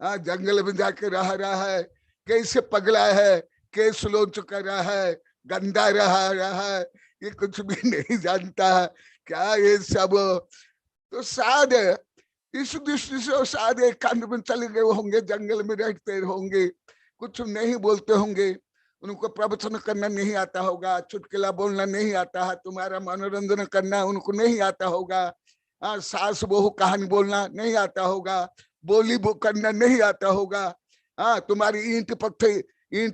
जंगल में जाके रह रहा है, कैसे पगला है, केस लोच कर रहा है, गंदा रहा है, ये कुछ भी नहीं जानता है क्या ये सब। तो शायद इस दृष्टि से शायद एकांत में चले गए होंगे, जंगल में रहते होंगे, कुछ नहीं बोलते होंगे, उनको प्रवचन करना नहीं आता होगा, चुटकुला बोलना नहीं आता है, तुम्हारा मनोरंजन करना उनको नहीं आता होगा, सास बहू कहानी बोलना नहीं आता होगा, बोली करना नहीं आता होगा, तुम्हारी ईंट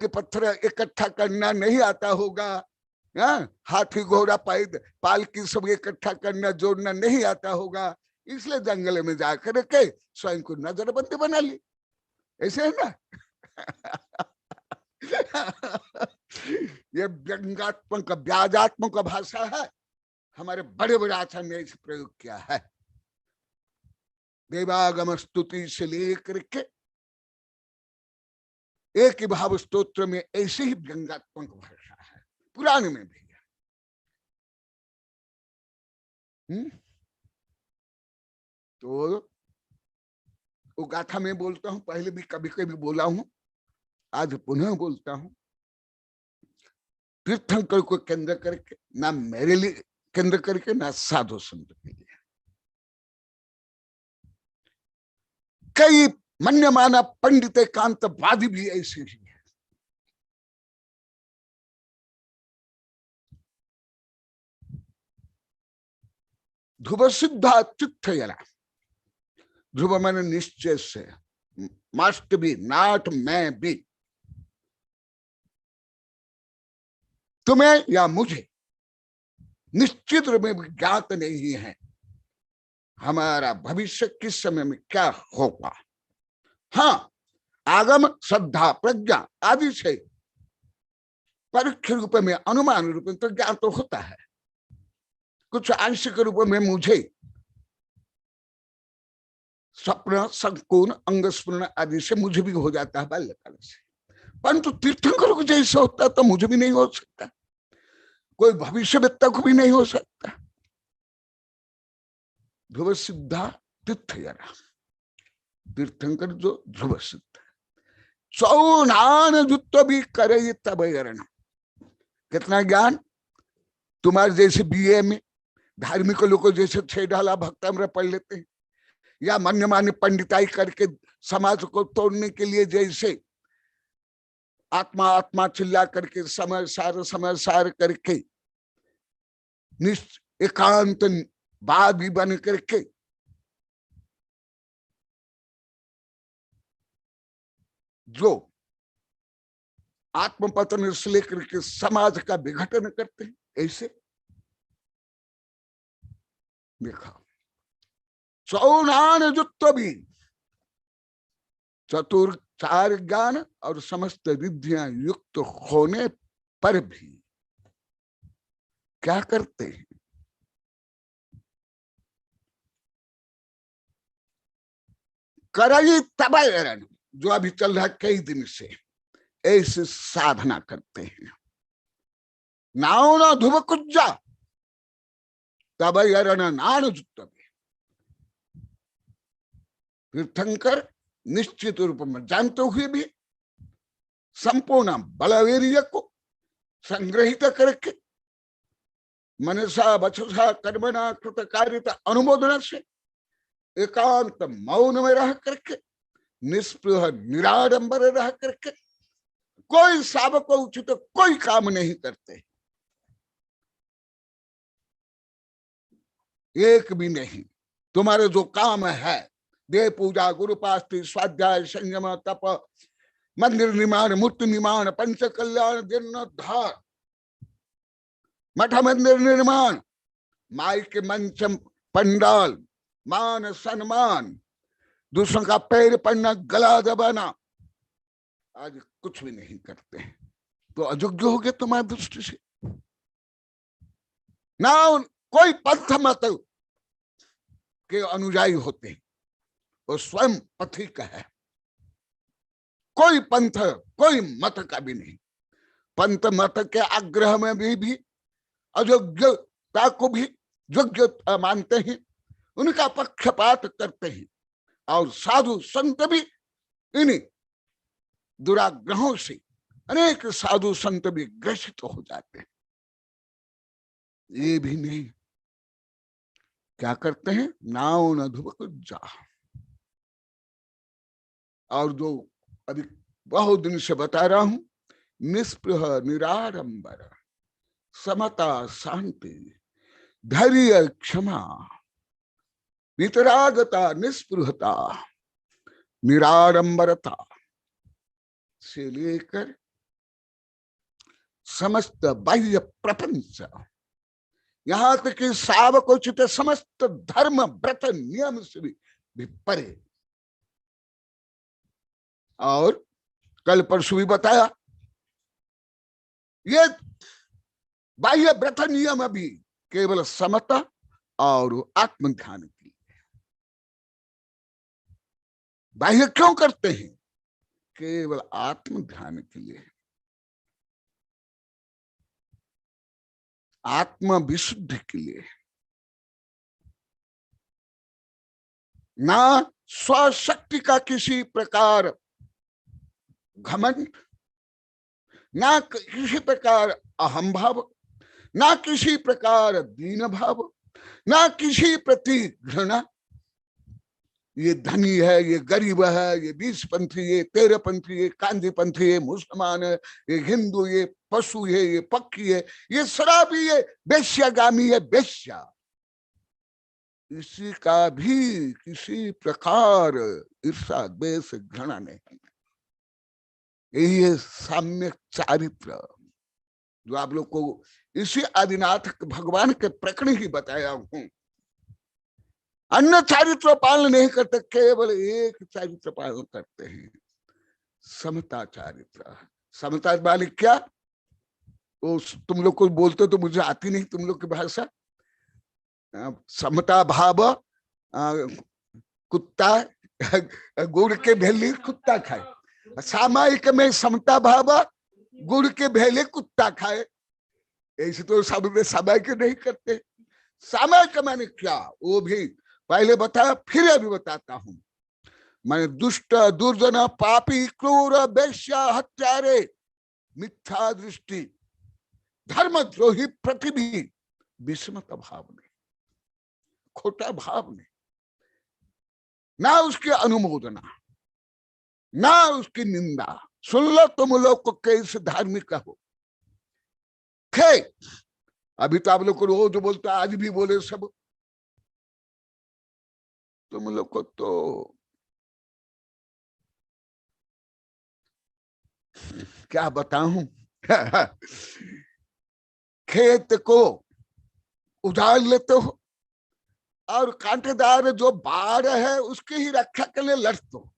पत्थर इकट्ठा करना नहीं आता होगा, हाथी घोड़ा पालकी सब इकट्ठा करना जोड़ना नहीं आता होगा, इसलिए जंगल में जाकर के स्वयं को नजरबंदी बना ली। ऐसे है ना। ये व्यंगात्मक व्याजात्मक भाषा है, हमारे बड़े बड़े आचार्य ने इसे प्रयोग किया है। देवागम स्तुति से लेकर के एक ही भाव स्तोत्र में ऐसे ही व्यंगात्मक भाषा है, पुराण में भी है। तो वो गाथा में बोलता हूं, पहले भी कभी कभी बोला हूं, आज पुनः बोलता हूं। तीर्थंकर को केंद्र करके, ना मेरे लिए केंद्र करके, ना साधु संत के लिए। कई मन्यमाना पंडित एकांतवादी भी ऐसे ही है। ध्रुव सिद्धा चित्तयला, ध्रुव मैंने निश्चय से, मस्ट बी नॉट मैं बी, तुम्हें या मुझे निश्चित रूप में ज्ञात नहीं है हमारा भविष्य किस समय में क्या होगा। हाँ, आगम श्रद्धा प्रज्ञा आदि से परोक्ष रूप में, अनुमान रूप में तो ज्ञान तो होता है, कुछ आंशिक रूप में मुझे स्वप्न संपूर्ण अंगस्मरण आदि से मुझे भी हो जाता है बाल्यकाल से, परंतु तीर्थंकर को जैसे होता तो मुझे भी नहीं हो सकता, कोई भविष्यवेत्ता को भी नहीं हो सकता। ध्रुव सिद्धा तीर्थयरा, तीर्थंकर जो ध्रुव सिद्ध, चौनान जुत्व भी करे तब यरण। कितना ज्ञान, तुम्हारे जैसे बीए में धार्मिक लोगों जैसे 6 ढाला भक्तामृत पढ़ लेते हैं, या मन्यमान्य पंडिताई करके समाज को तोड़ने के लिए जैसे आत्मा आत्मा चिल्ला करके समय सार करके एकांत वादी बन करके जो आत्मपतन से लेकर के समाज का विघटन करते हैं, ऐसे देखा। चौनान जुत्व भी, चतुर 4 ज्ञान और समस्त विद्या युक्त होने पर भी क्या करते हैं, करई तबयरण, जो अभी चल रहा है कई दिन से, ऐसे साधना करते हैं। नाव न ध्रुव कुज्जा तबयरण नान जुत्व। तीर्थंकर निश्चित रूप में जानते हुए भी संपूर्ण बलवीर्य को संग्रहित करके मनसा वचसा कर्मणा कृत कार्यता अनुमोदन से एकांत मौन में रह करके, निष्पृह निराडंबर रह करके, कोई सावक उचित कोई काम नहीं करते, एक भी नहीं। तुम्हारे जो काम है, देव पूजा, गुरुपास्ति, स्वाध्याय, संयम, तप, मंदिर निर्माण, मूर्ति निर्माण, पंच कल्याण, जीर्णोद्धार, मठ मंदिर निर्माण, माई के मंच पंडाल, मान सम्मान, दूसरों का पैर पड़ना, गला दबाना, आज कुछ भी नहीं करते हैं, तो अयोग्य हो गए तुम्हारी दृष्टि से। ना कोई पंथ मत के अनुयायी होते हैं, वो स्वयं पथिक है, कोई पंथ कोई मत का भी नहीं। पंथ मत के आग्रह में भी अयोग्यता को भी योग्य मानते हैं, उनका पक्षपात करते हैं, और साधु संत भी इन्हीं दुराग्रहों से अनेक साधु संत भी ग्रसित हो जाते हैं। ये भी नहीं, क्या करते हैं, नाव न धुबक जा। और जो अभी बहुत दिन से बता रहा हूं, निस्पृह निराडंबर समता शांति धैर्य क्षमा वितरागता निस्पृहता निराडंबरता से लेकर समस्त बाह्य प्रपंच, यहां तक कि सावकोचित समस्त धर्म व्रत नियम से भी परे। और कल परसों भी बताया, ये बाह्य व्रत नियम भी केवल समता और आत्म ध्यान के लिए। बाह्य क्यों करते हैं? केवल आत्म ध्यान के लिए, आत्म विशुद्धि के लिए, ना स्वशक्ति का किसी प्रकार घमंड, ना किसी प्रकार अहम भाव, ना किसी प्रकार दीन भाव, ना किसी प्रति घृणा। ये धनी है, ये गरीब है, ये 20 पंथी, ये 13 पंथी, ये कांदी पंथी, ये मुसलमान है, ये हिंदू, ये पशु है, ये पक्षी है, ये शराबी है, बेश्यागामी है, बेश्या। इसी का भी किसी प्रकार ईर्षा द्वेष घृणा नहीं। यही है साम्य चारित्र, जो आप लोग को इसी आदिनाथ भगवान के प्रकरण ही बताया हूं। अन्य चारित्र पालन नहीं करते, केवल एक चारित्र पालन करते हैं, समता चारित्र। समता वाले क्या, वो तुम लोग को बोलते तो मुझे आती नहीं तुम लोग की भाषा। समता भाव, कुत्ता गुड़ के भेले कुत्ता खाए, सामायिक में समता भाव गुड़ के भेले कुत्ता खाए। ऐसे तो सब सामायिक नहीं करते। सामायिक माने क्या, वो भी पहले बताया, फिर अभी बताता हूं। मैंने दुष्ट दुर्जन पापी क्रूर वेश्या हत्यारे मिथ्या दृष्टि धर्मद्रोही पृथ्वी विस्मत भाव ने, खोटा भाव ने, ना उसकी अनुमोदना ना उसकी निंदा। सुन लो तुम लोग को कैसे धार्मिक हो। खे अभी तो आप लोग को रोज बोलता, आज भी बोले सब। तुम लोग को तो क्या बताऊं खेत को उजाड़ लेते हो और कांटेदार जो बाढ़ है उसकी ही रक्षा के लिए लड़ते हो।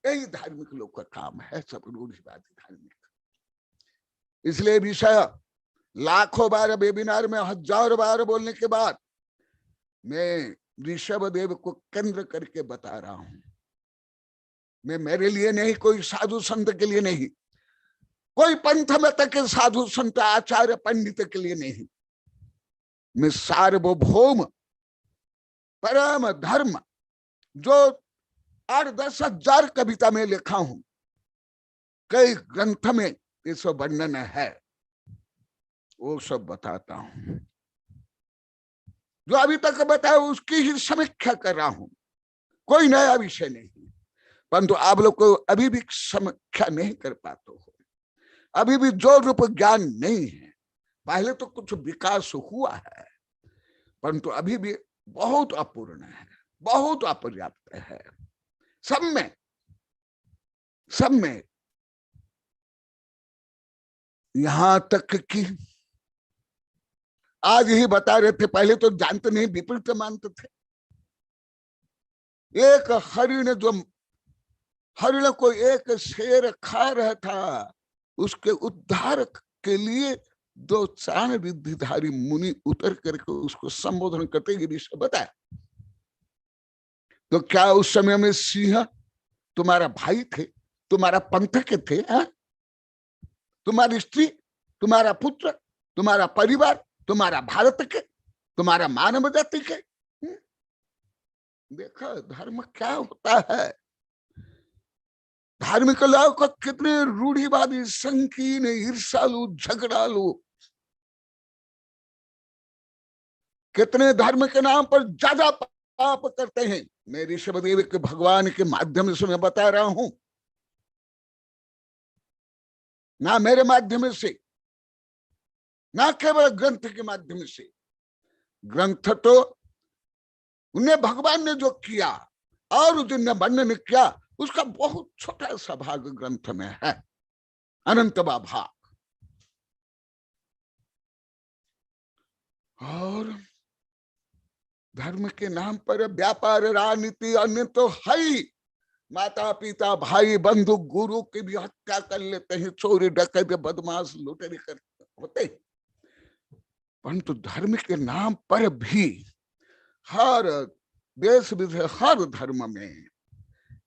यही धार्मिक लोग का काम है, सब रूढ़िवादी धार्मिक। इसलिए विषय लाखों बार वेबिनार में 1000 बार बोलने के बाद मैं ऋषभ देव को केंद्र करके बता रहा हूं। मैं मेरे लिए नहीं, कोई साधु संत के लिए नहीं, कोई पंथ मत के साधु संत आचार्य पंडित के लिए नहीं। मैं सार्वभौम परम धर्म जो 8-10 हजार कविता में लिखा हूं, कई ग्रंथ में ये सब वर्णन है, वो सब बताता हूं। जो अभी तक बताया उसकी ही समीक्षा कर रहा हूं, कोई नया विषय नहीं। परंतु आप लोग को अभी भी समीक्षा नहीं कर पाते हो, अभी भी जो रूप ज्ञान नहीं है। पहले तो कुछ विकास हुआ है, परंतु अभी भी बहुत अपूर्ण है, बहुत अपर्याप्त है। सब में यहां तक कि आज ही बता रहे थे, पहले तो जानते नहीं, विपरीत मानते थे। एक हरिण जो हरिण को एक शेर खा रहा था, उसके उद्धार के लिए 2 चाण रिद्धिधारी मुनि उतर करके उसको संबोधन करते ये विषय बताया। तो क्या उस समय में सिंह तुम्हारा भाई थे, तुम्हारा पंथ के थे? तुम्हारी स्त्री, तुम्हारा पुत्र, तुम्हारा परिवार, तुम्हारा भारत के, तुम्हारा मानव जाति के? देखा धर्म क्या होता है। धार्मिक लोग को कितने रूढ़िवादी, संकीर्ण, ईर्ष्यालु, झगड़ालु, कितने धर्म के नाम पर ज्यादा पाप करते हैं। मैं ऋषभदेव के भगवान के माध्यम से मैं बता रहा हूं, ना मेरे माध्यम से, ना केवल ग्रंथ के माध्यम से। ग्रंथ तो उन्हें भगवान ने जो किया और जिनने वर्णन किया उसका बहुत छोटा सा भाग ग्रंथ में है, अनंतवा भाग। और धर्म के नाम पर व्यापार, राजनीति, अन्य तो है ही। माता पिता, भाई बंधु, गुरु की भी हत्या कर लेते हैं, चोरी डकैती, बदमाश, लुटेरे करते होते। परंतु धर्म के नाम पर भी हर देश विदेश, हर धर्म में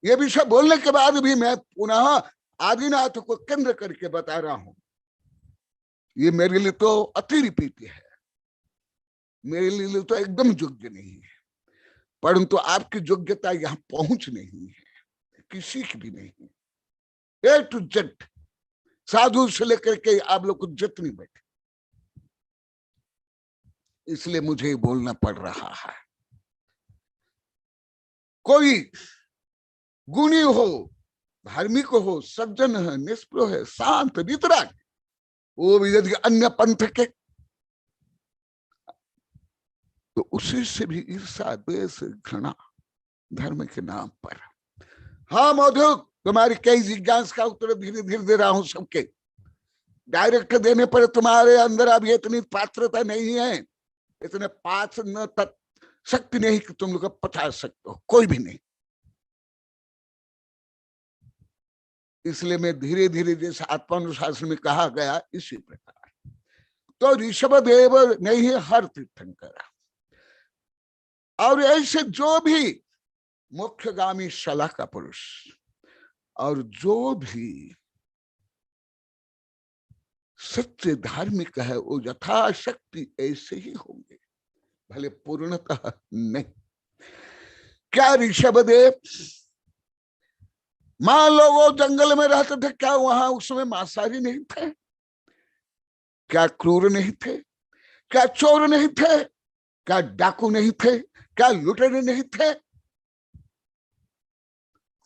ये विषय बोलने के बाद भी मैं पुनः आदिनाथ को केंद्र करके बता रहा हूं, ये मेरे लिए तो अति रिपीट है, मेरे लिए तो एकदम योग्य नहीं है। परंतु आपकी योग्यता यहां पहुंच नहीं है, किसी की भी नहीं है। ए टू जेड, साधु से लेकर के आप लोग को जितनी बैठे, इसलिए मुझे बोलना पड़ रहा है। कोई गुणी हो, धार्मिक हो, सज्जन है, निष्प्रो है, शांत, वितराग, वो भी यदि अन्य पंथ के, तो उसी से भी ईर्ष्या, द्वेष, घृणा धर्म के नाम पर। हाँ मधु, तुम्हारी कई जिज्ञासा का उत्तर धीरे धीरे दे रहा हूं सबके। डायरेक्ट देने पर तुम्हारे अंदर अभी इतनी पात्रता नहीं है, इतने पात्र न शक्ति नहीं कि तुम लोग पता सकते हो, कोई भी नहीं। इसलिए मैं धीरे धीरे जैसे आत्मानुशासन में कहा गया इसी प्रकार। तो ऋषभदेव नहीं हर तीर्थंकर, और ऐसे जो भी मोक्षगामी शला का पुरुष और जो भी सत्य धार्मिक है वो यथाशक्ति ऐसे ही होंगे, भले पूर्णतः नहीं। क्या ऋषभदेव, मान लो वो जंगल में रहते थे, क्या वहां उसमें मांसाहारी नहीं थे? क्या क्रूर नहीं थे? क्या चोर नहीं थे? क्या डाकू नहीं थे? क्या लुटेरे नहीं थे?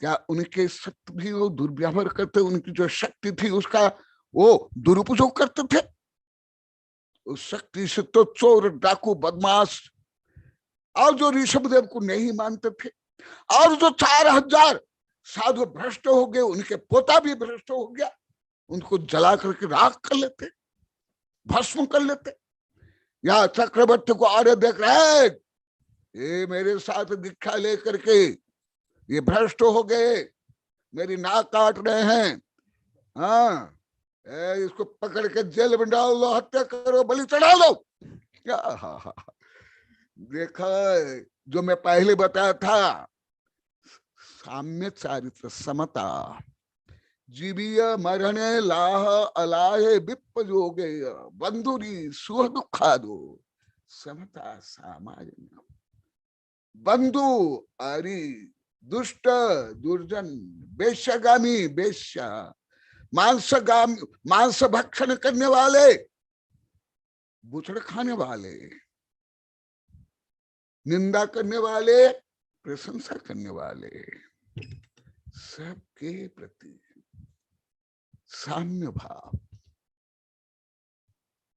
क्या उनके सत्य भी वो दुर्व्यवहार करते, उनकी जो शक्ति थी उसका वो दुरुपयोग करते थे? उस शक्ति से तो चोर, डाकू, बदमाश और जो ऋषभदेव को नहीं मानते थे, और जो 4000 साधु भ्रष्ट हो गए, उनके पोता भी भ्रष्ट हो गया, उनको जला करके राख कर लेते, भस्म कर लेते। या चक्रवर्ती को आरे देख रहे, ये मेरे साथ दीक्षा लेकर के ये भ्रष्ट हो गए, मेरी नाक काट रहे हैं, हाँ इसको पकड़ के जेल में डाल दो, हत्या करो, बलि चढ़ा दो। देखा जो मैं पहले बताया था, साम्य चारित्र, समता, जीवीय मरणे लाह अलाहे विप्पयोगे बंधुरी सुख दुखादो, समता सामान्य। बंधु अरि दुष्ट दुर्जन, बेश्यागामी बेश्या, मांस भक्षण करने वाले, बुचड़ खाने वाले, निंदा करने वाले, प्रशंसा करने वाले, सबके प्रति साम्य भाव,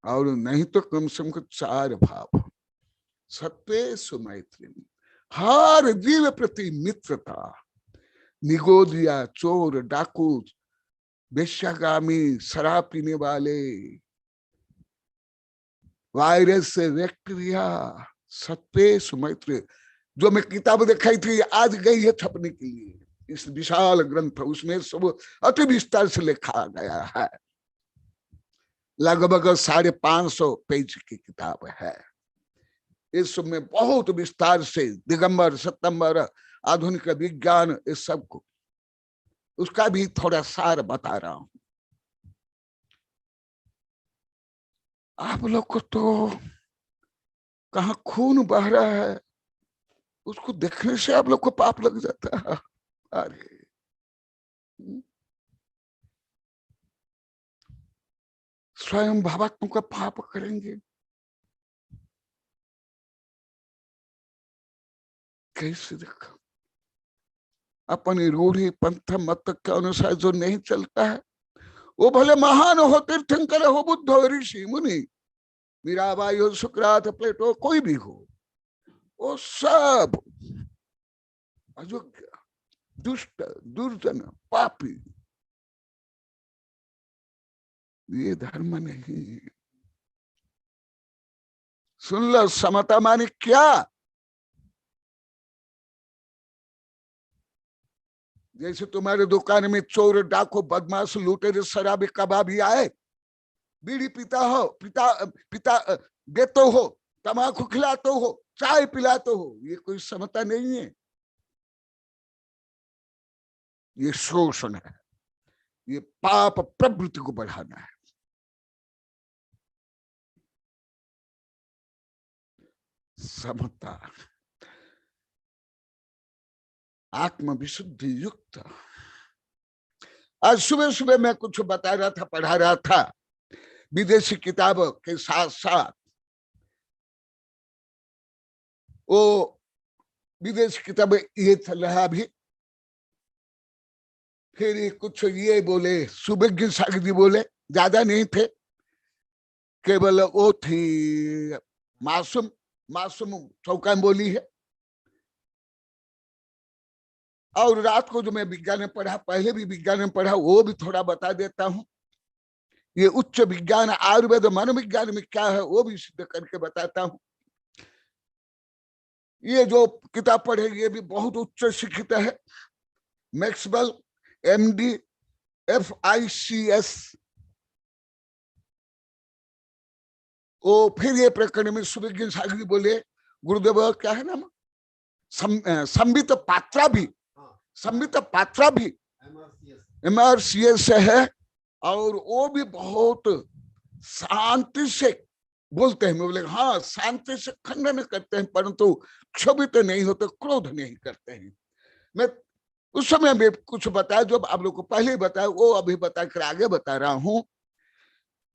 और नहीं तो कम से कम 4 भाव। सत्य सुमैत्री, हर जीव प्रति मित्रता, निगोदिया, चोर, डाकू, बेश्यागामी, शराब पीने वाले, वायरस से बैक्टीरिया, सत्य सुमैत्री। जो मैं किताब दिखाई थी आज गई है छपने के लिए, इस विशाल ग्रंथ, उसमें सब अति विस्तार से लिखा गया है। लगभग 550 पेज की किताब है। इसमें बहुत विस्तार से दिगंबर, सतंबर, आधुनिक विज्ञान, इस सब को, उसका भी थोड़ा सार बता रहा हूं। आप लोग को तो कहाँ खून बह रहा है, उसको देखने से आप लोग को पाप लग जाता है। अरे स्वयं भावात्मा का पाप करेंगे, कैसे देखा? अपनी रूढ़ी पंथ मत के अनुसार जो नहीं चलता है, वो भले महान हो, तीर्थंकर हो, बुद्ध हो, ऋषि मुनि, मीराबाई हो, सुकरात, प्लेटो, कोई भी हो, वो सब अयोग्य, दुष्ट, दुर्जन, पापी। ये धर्म नहीं। सुन लो, समता माने क्या? जैसे तुम्हारे दुकान में चोर, डाकू, बदमाश, लुटेरे, शराबी, कबाबी आए, बीड़ी पीता हो, पिता देते हो, तम्बाकू खिलाते हो, चाय पिलाते हो, ये कोई समता नहीं है, ये शोषण है, ये पाप प्रवृत्ति को बढ़ाना है। समता, आत्म विशुद्धि युक्त। आज सुबह सुबह मैं कुछ बता रहा था, पढ़ा रहा था, विदेशी किताब के साथ साथ वो विदेशी किताब ये चल रहा अभी। फिर कुछ ये बोले, सुबह सागरी बोले, ज्यादा नहीं थे, केवल वो थी मासूम चौकान बोली है। और रात को जो मैं विज्ञान में पढ़ा, पहले भी विज्ञान में पढ़ा, वो भी थोड़ा बता देता हूं। ये उच्च विज्ञान, आयुर्वेद, मनोविज्ञान में क्या है वो भी सिद्ध करके बताता हूं। ये जो किताब पढ़े, ये भी बहुत उच्च शिक्षित है, मैक्सवेल, MD, FICS। वो फिर ये प्रकरण में सुविज्ञान सागरी बोले, गुरुदेव क्या है नाम, संबित पात्रा भी MRCS है, और वो भी बहुत शांति से बोलते हैं। मैं बोले हाँ, शांति से खंडन करते हैं, परंतु क्षोभित नहीं होते, क्रोध नहीं करते हैं। मैं उस समय भी कुछ बताया, जो आप लोग को पहले ही बताया, वो अभी बताकर आगे बता रहा हूं।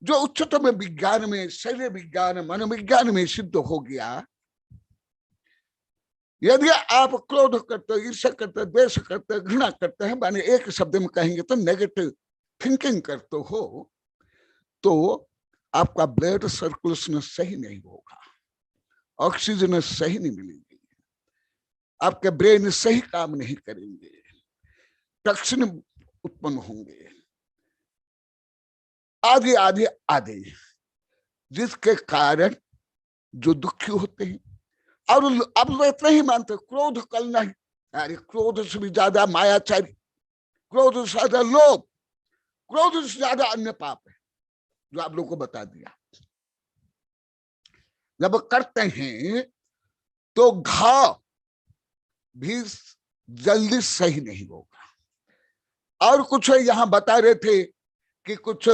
जो उच्चतम विज्ञान में, शरीर विज्ञान, मनोविज्ञान में सिद्ध हो गया, यदि आप क्रोध करते, ईर्ष्या करते, द्वेष करते, घृणा करते हैं, माने एक शब्द में कहेंगे तो नेगेटिव थिंकिंग करते हो, तो आपका ब्लड सर्कुलेशन सही नहीं होगा, ऑक्सीजन सही नहीं मिलेगी, आपके ब्रेन सही काम नहीं करेंगे, टॉक्सिन उत्पन्न होंगे, आदि आदि आदि, जिसके कारण जो दुखी होते हैं। और अब लोग इतना ही मानते, क्रोध कल नहीं, अरे क्रोध से भी ज्यादा मायाचारी, क्रोध से ज्यादा लोभ, क्रोध से ज्यादा अन्य पाप है, जो आप लोग को बता दिया। जब करते हैं तो घाव भी जल्दी सही नहीं होगा। और कुछ यहाँ बता रहे थे कि कुछ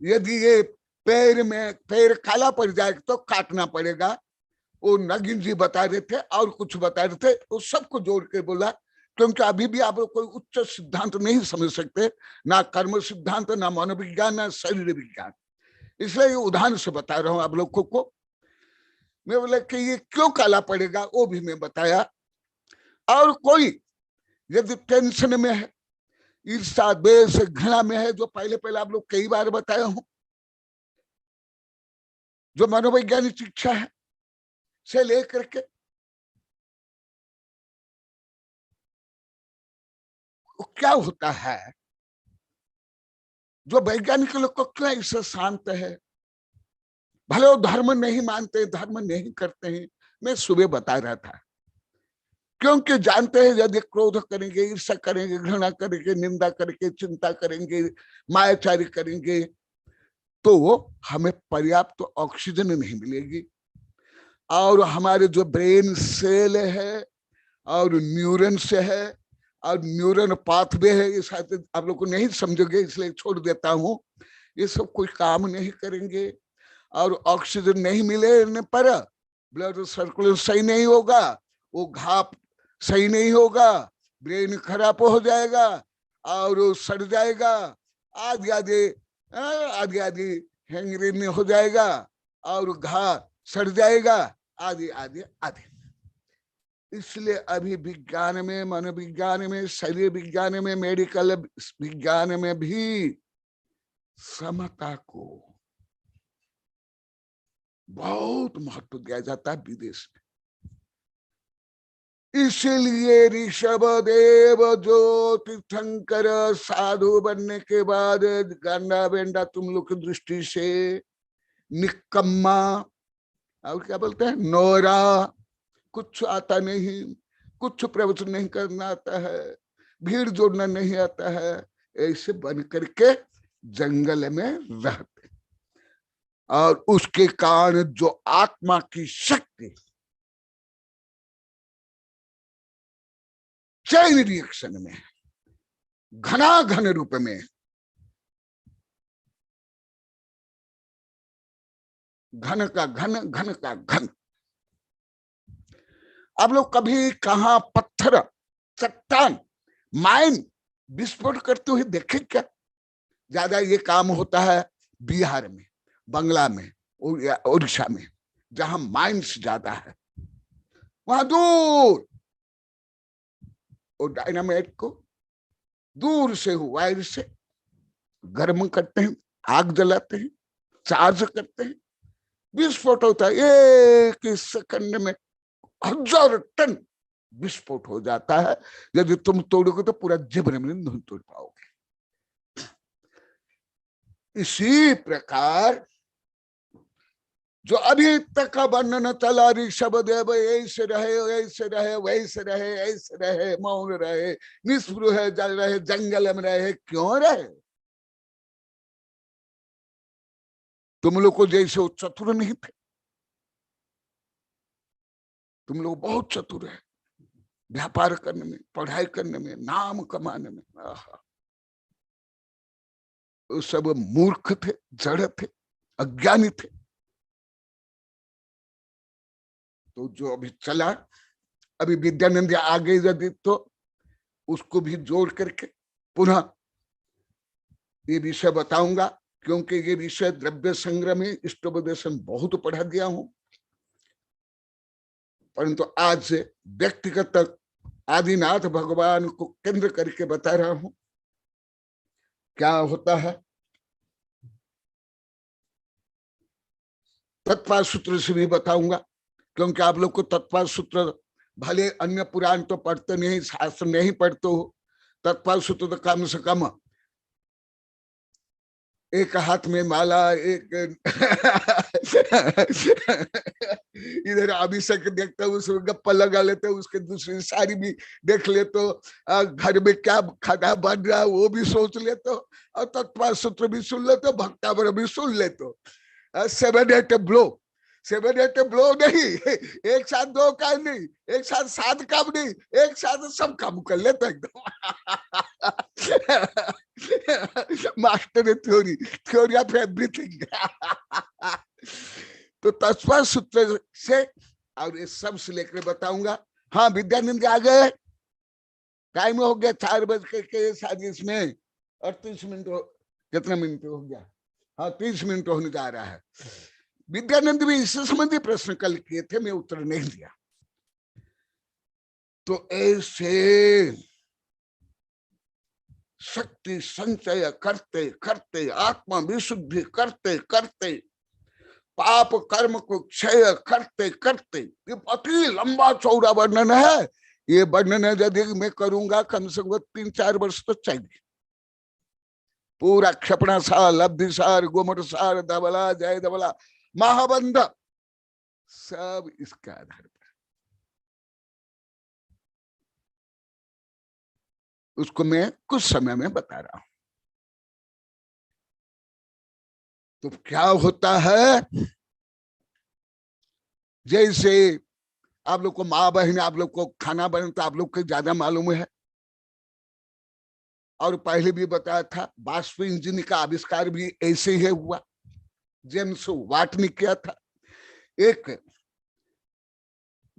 यदि ये पैर काला पड़ जाए तो काटना पड़ेगा, वो नगीन जी बता रहे थे, और कुछ बता रहे थे, उस सबको जोड़ के बोला, क्योंकि अभी भी आप लोग कोई उच्च सिद्धांत नहीं समझ सकते, ना कर्म सिद्धांत, ना मनोविज्ञान, ना शरीर विज्ञान, इसलिए उदाहरण से बता रहा हूं आप लोगों को। मैं बोला कि ये क्यों काला पड़ेगा, वो भी मैं बताया। और कोई यदि टेंशन में है, ईर्ष्या, द्वेष, घृणा में है, जो पहले आप लोग कई बार बताया हूं, जो मनोवैज्ञानिक शिक्षा है से लेकर के क्या होता है, जो वैज्ञानिक लोग को क्यों इससे शांत है, भले वो धर्म नहीं मानते, धर्म नहीं करते हैं। मैं सुबह बता रहा था, क्योंकि जानते हैं यदि क्रोध करेंगे, ईर्ष्या करेंगे, घृणा करेंगे, निंदा करेंगे, चिंता करेंगे, मायाचारी करेंगे, तो हमें पर्याप्त ऑक्सीजन नहीं मिलेगी। और हमारे जो ब्रेन सेल है और न्यूरन से है और न्यूरन पाथवे है, ये शायद आप लोग को नहीं समझोगे इसलिए छोड़ देता हूं, ये सब कोई काम नहीं करेंगे। और ऑक्सीजन नहीं मिलने पर ब्लड सर्कुलेशन सही नहीं होगा, वो घाव सही नहीं होगा, ब्रेन खराब हो जाएगा और सड़ जाएगा, आदि आदि आदि आदि हैंगरीन हो जाएगा और घाव सड़ जाएगा, आदि आदि आदि। इसलिए अभी विज्ञान में, मनोविज्ञान में, शरीर विज्ञान में, मेडिकल विज्ञान में भी समता को बहुत महत्व दिया जाता है विदेश में। इसीलिए ऋषभ देव जो तीर्थंकर साधु बनने के बाद गांडा बेंडा तुम लोग की दृष्टि से निकम्मा और क्या बोलते हैं, नोरा, कुछ आता नहीं, कुछ प्रवचन नहीं करना आता है, भीड़ जोड़ना नहीं आता है, ऐसे बन करके जंगल में रहते। और उसके कारण जो आत्मा की शक्ति चैन रिएक्शन में घना घन रूप में, घन का घन, घन का घन। आप लोग कभी कहा पत्थर, चट्टान, माइन विस्फोट करते हुए देखे क्या? ज्यादा ये काम होता है बिहार में, बंगला में, उड़ीसा में, जहां माइन्स ज्यादा है। वहां दूर और डायनामाइट को दूर से वायर से गर्म करते हैं, आग जलाते हैं, चार्ज करते हैं, विस्फोट होता है। एक सेकंड में 1000 टन विस्फोट हो जाता है। यदि तुम तोड़ोगे तो पूरा जीवन में नहीं तोड़ पाओगे। इसी प्रकार जो अभी तक का वर्णन चला, ऋषभ देव ऐसे रहे, ऐसे रहे, वैसे रहे, ऐसे रहे, मौन रहे, निष्पृह है, जल रहे, जंगल में रहे, क्यों रहे? तुम लोग को जैसे वो चतुर नहीं थे, तुम लोग बहुत चतुर है व्यापार करने में, पढ़ाई करने में, नाम कमाने में। वो सब मूर्ख थे, जड़ थे, अज्ञानी थे। तो जो अभी चला, अभी विद्यानंद आगे यदि तो उसको भी जोड़ करके पुनः ये विषय बताऊंगा, क्योंकि ये विषय द्रव्य संग्रह में इष्टोपदेश में बहुत पढ़ा दिया हूं, परंतु आज से व्यक्तिगत आदिनाथ भगवान को केंद्र करके बता रहा हूं क्या होता है। तत्पाल सूत्र से भी बताऊंगा, क्योंकि आप लोग को तत्पाल सूत्र भले अन्य पुराण तो पढ़ते नहीं, शास्त्र नहीं पढ़ते हो, तत्पाल सूत्र तो कम से कम एक हाथ में माला, एक इधर अभिषेक देखते हो, उसमें गप्पा लगा लेते हो, उसके दूसरी साड़ी भी देख लेते हो, घर में क्या खाना बन रहा है वो भी सोच लेते हो, और तत्पाल सूत्र भी सुन लेते हो, भक्तावर भी सुन लेते हो। 7-8 ब्लो, 7-8 ब्लो नहीं, एक साथ 2 काम नहीं, एक साथ 7 काम नहीं, एक साथ सब काम कर लेते एकदम। Master theory of everything. तो तत्पाल सूत्र से और इस सब से लेकर बताऊंगा। हाँ, विद्यानंद आ गए, टाइम हो गया 4 बज के शायद इसमें 38 मिनट, कितना मिनट हो गया? हाँ, 30 मिनट होने जा रहा है। विद्यानंद भी इससे संबंधी प्रश्न कल किए थे, मैं उत्तर नहीं दिया। तो ऐसे शक्ति संचय करते करते, आत्मा विशुद्धि करते करते, पाप कर्म को क्षय करते करते, ये अति लंबा चौड़ा वर्णन है। ये वर्णन यदि मैं करूंगा कम से कम 3-4 वर्ष तो चाहिए। पूरा क्षपणा सार, लब्धि सार, गोमट सार, धवला, जय धवला, महाबंध, सब इसका आधार पर। उसको मैं कुछ समय में बता रहा हूं। तो क्या होता है, जैसे आप लोग को माँ बहन, आप लोग को खाना बने तो आप लोग को ज्यादा मालूम है, और पहले भी बताया था वाष्प इंजन का आविष्कार भी ऐसे ही हुआ, जेम्स वाट ने किया था। एक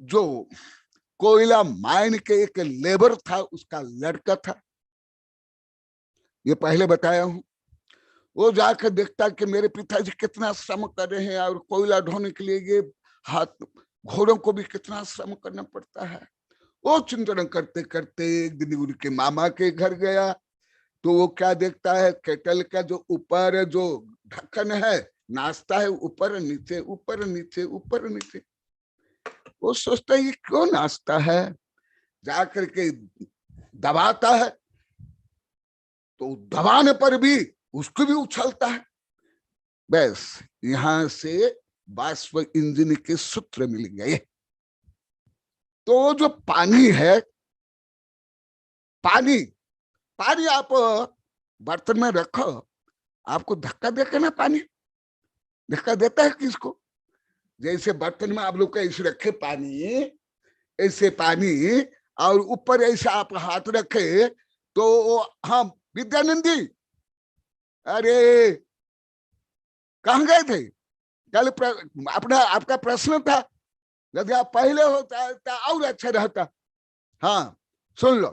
जो कोयला माइन के एक लेबर था, उसका लड़का था, ये पहले बताया हूं। वो जाकर देखता कि मेरे पिताजी कितना श्रम कर रहे हैं, और कोयला ढोने के लिए ये हाथ घोड़ों को भी कितना श्रम करना पड़ता है। वो चिंतन करते करते एक दिन उनके मामा के घर गया, तो वो क्या देखता है, केटल का जो ऊपर जो ढक्कन है नाचता है, ऊपर नीचे ऊपर नीचे ऊपर नीचे। वो सोचता है ये क्यों नाचता है, जाकर के दबाता है, तो दबाने पर भी उसको भी उछलता है। बस यहां से वाष्प इंजन के सूत्र मिल गए। तो जो पानी है, पानी पानी आप बर्तन में रखो, आपको धक्का देकर ना पानी धक्का देता है किसको? जैसे बर्तन में आप लोग का ऐसे रखे पानी, ऐसे पानी, और ऊपर ऐसे आप हाथ रखे तो हाँ विद्यानंद जी, अरे कहाँ गए थे कल? अपना आपका प्रश्न था, यदि आप पहले होता तो और अच्छा रहता। हाँ सुन लो,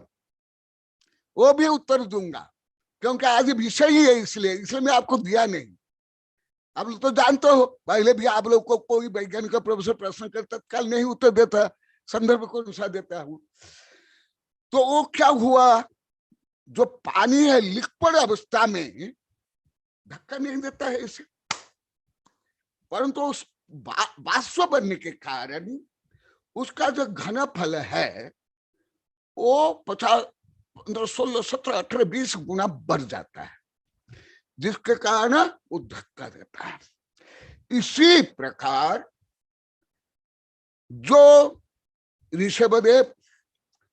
वो भी उत्तर दूंगा, क्योंकि आज विषय ही है, इसलिए मैं आपको दिया नहीं। आप लोग तो जानते हो, पहले भी आप लोग को कोई वैज्ञानिक का प्रोफेसर प्रश्न करता, कल नहीं उत्तर देता, संदर्भ को अनुसार देता हूं। तो वो क्या हुआ, जो पानी है लिक्विड अवस्था में धक्का नहीं देता है इसे, परंतु उस वाष्प बनने के कारण उसका जो घनफल है वो 50, 15, 16, 17, 18, 20 गुना बढ़ जाता है, जिसके कारण वो धक्का देता है। इसी प्रकार जो ऋषभदेव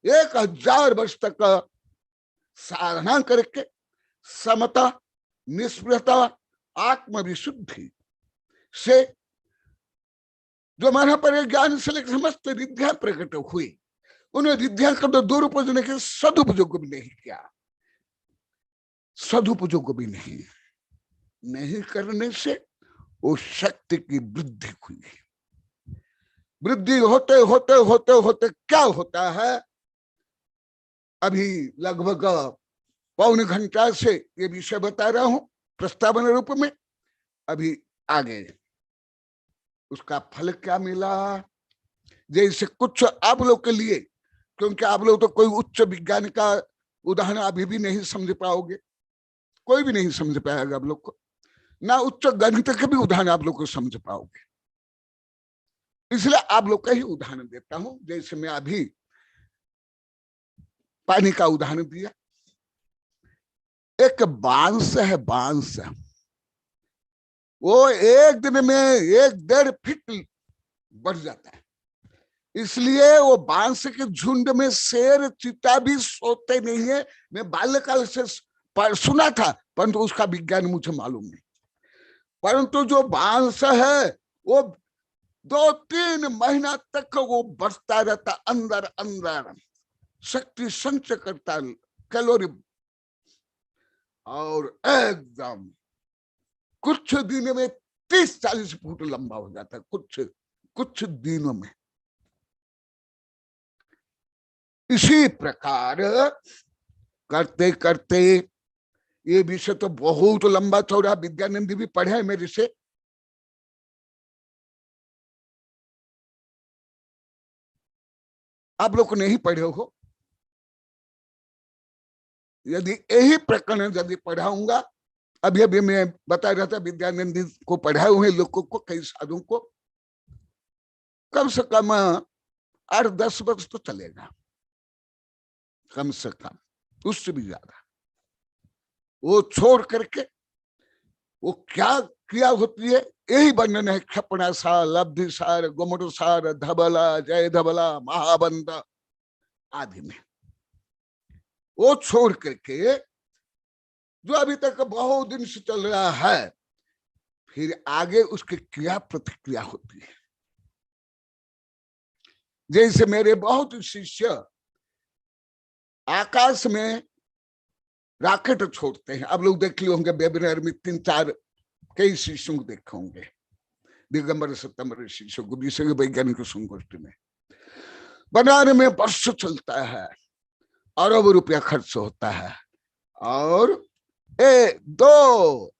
1000 वर्ष तक साधना करके समता, निष्प्रता, आत्मविशुद्धि से जो मन पर ज्ञान से लेकर समस्त रिद्धियां प्रकट हुई, उन्हें रिद्धियां का तो दुरुपयोग नहीं, सदुपयोग भी नहीं किया, सदुपयोग भी नहीं करने से वो शक्ति की वृद्धि हुई। वृद्धि होते होते होते होते क्या होता है, अभी लगभग पौन घंटा से ये विषय बता रहा हूं प्रस्तावना रूप में। अभी आगे उसका फल क्या मिला, जैसे कुछ आप लोग के लिए, क्योंकि आप लोग तो कोई उच्च विज्ञान का उदाहरण अभी भी नहीं समझ पाओगे, कोई भी नहीं समझ पाएगा आप लोग को, ना उच्च गणित के भी उदाहरण आप लोग को समझ पाओगे। इसलिए आप लोग का ही उदाहरण देता हूं। जैसे मैं अभी पानी का उदाहरण दिया, एक बांस है, बांस वो एक दिन में 1-1.5 फीट बढ़ जाता है, इसलिए वो बांस के झुंड में शेर चीता भी सोते नहीं है। मैं बाल्यकाल से सुना था, परंतु उसका विज्ञान मुझे मालूम नहीं। परंतु जो बांस है वो 2-3 महीना तक वो बढ़ता रहता, अंदर अंदर शक्ति संचय करता, कैलोरी, और एकदम कुछ दिनों में 30-40 फुट लंबा हो जाता है, कुछ दिनों में। इसी प्रकार करते करते, ये विषय तो बहुत लंबा चौड़ा, विद्यानंद भी पढ़े हैं मेरे से। आप लोग को नहीं पढ़े हो, यदि यही प्रकरण यदि पढ़ाऊंगा, अभी अभी मैं बता रहा था विद्यानंद को पढ़ाए हुए लोगों को, कई साधुओं को, कम से कम 8-10 वर्ष तो चलेगा, कम से कम, उससे भी ज्यादा। वो छोड़ करके वो क्या क्रिया होती है, यही वर्णन है। क्षपणासार, लब्धिसार, गुमटसार, धबला, जय धबला, महाबंद आदि में। वो छोड़ करके जो अभी तक बहुत दिन से चल रहा है, फिर आगे उसकी क्रिया प्रतिक्रिया होती है। जैसे मेरे बहुत शिष्य आकाश में रॉकेट छोड़ते हैं, आप लोग देख लिए होंगे वेबिनार में 3-4 कई शिष्यों को देखे होंगे, दिगंबर सितंबर शिष्यों को, विश्व वैज्ञानिक संगोष्ठी में। बनाने में वर्ष चलता है, अरब रुपया खर्च होता है, और 1 2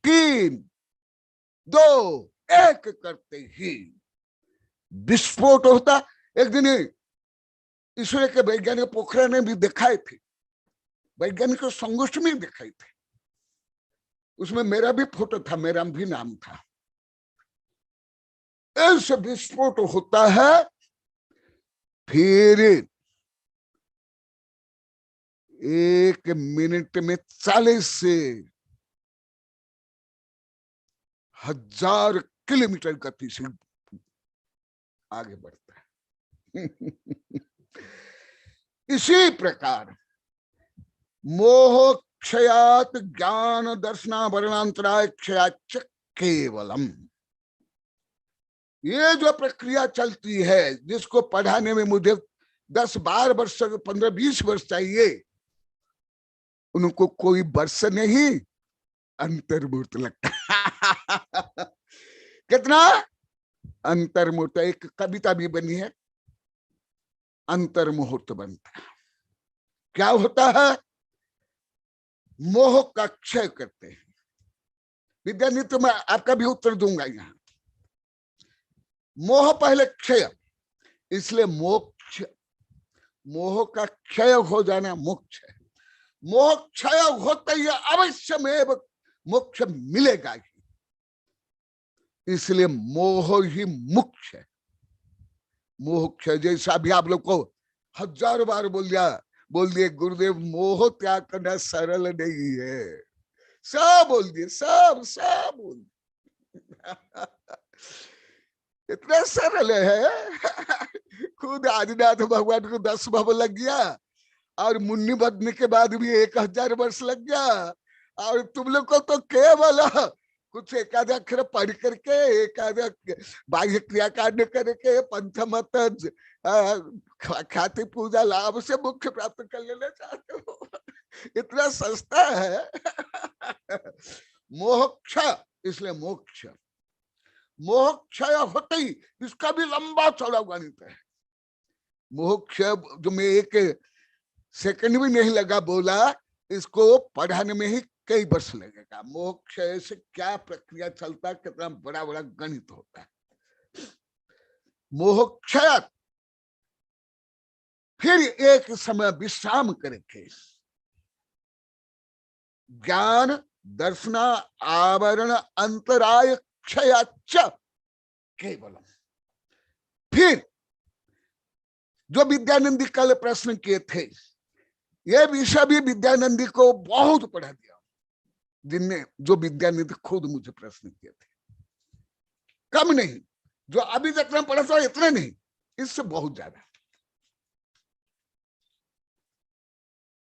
3 2 1 करते ही विस्फोट होता। एक दिन इसरो के वैज्ञानिक पोखरण ने भी दिखाए थे, वैज्ञानिक संगोष्ठी में दिखाई थे, उसमें मेरा भी फोटो था, मेरा भी नाम था। ऐसे विस्फोट होता है, फिर 1 मिनट में 40 से 1000 किलोमीटर गति से आगे बढ़ता है। इसी प्रकार मोह क्षयात ज्ञान दर्शना वर्णांतराय क्षयाच केवलम, ये जो प्रक्रिया चलती है, जिसको पढ़ाने में मुझे 10-12 वर्ष 15-20 वर्ष चाहिए, उनको कोई वर्ष नहीं अंतर्मुहूर्त लगता। कितना अंतर्मुहूर्त, एक कविता भी बनी है, अंतर्मुहूर्त बनता है। क्या होता है? मोह का क्षय करते हैं। विद्यानित्य में आपका भी उत्तर दूंगा यहाँ। मोह पहले क्षय, इसलिए मोक्ष, मोह का क्षय हो जाना मोक्ष है। मोह क्षय होते ही अवश्य में मोक्ष मिलेगा ही, इसलिए मोह ही मोक्ष है। मोक्ष, जैसा भी आप लोग को 1000 बार बोल दिए गुरुदेव, मोह त्याग करना सरल नहीं है, सब बोल दिए, सब बोल दिए। इतना सरल है। खुद आदिनाथ भगवान को 10 भव लग गया, और मुन्नी बनने के बाद भी 1000 वर्ष लग गया, और तुम लोग को तो केवल कुछ एकाध अक्षर पढ़ करके, एकाध बाह्य क्रिया कांड करके, पंचमत ख्याति पूजा लाभ से मुख्य प्राप्त कर लेना चाहते हो। इतना सस्ता है। मोक्ष, इसलिए मोक्ष, मोक्ष होते ही इसका भी लंबा चौड़ा गणित है। मोक्ष जो मैं 1 सेकंड भी नहीं लगा बोला, इसको पढ़ाने में ही कई वर्ष लगेगा। मोक्ष से क्या प्रक्रिया चलता है, कितना बड़ा बड़ा गणित होता है। मोक्ष फिर एक समय विश्राम करके ज्ञान दर्शना आवरण अंतराय क्षयाच केवलम। फिर जो विद्यानंदी कल प्रश्न किए थे, ये विषय भी विद्यानंदी को बहुत पढ़ा दिया, जिनने जो विद्यानंदी खुद मुझे प्रश्न किए थे। कम नहीं, जो अभी तक मैं पढ़ा था इतना नहीं, इससे बहुत ज्यादा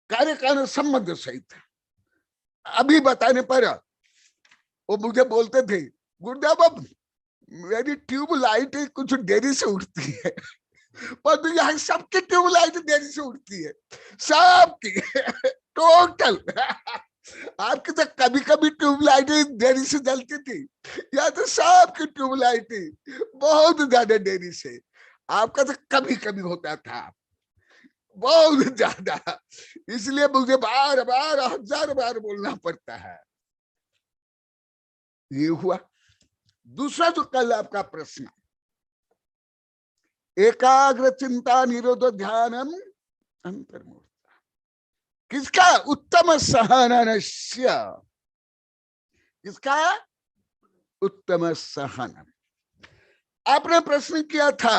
कार्यकारण संबंध सहित। अभी बताने पर वो मुझे बोलते थे, गुरुदेव अब मेरी ट्यूब लाइट कुछ देरी से उठती है, पर तो यहाँ सबकी ट्यूब लाइट देरी से उठती है, सबकी टोटल। आपकी तो कभी कभी ट्यूब लाइट देरी से जलती थी, या तो सबकी ट्यूब लाइट बहुत ज्यादा देरी से। आपका तो कभी कभी होता था बहुत ज्यादा, इसलिए मुझे बार बार 1000 बार बोलना पड़ता है। ये हुआ। दूसरा जो कल आपका प्रश्न, एकाग्र चिंता निरोध ध्यानम अंतर्मुहूर्त, किसका? उत्तम सहनस्य, किसका? उत्तम सहन। आपने प्रश्न किया था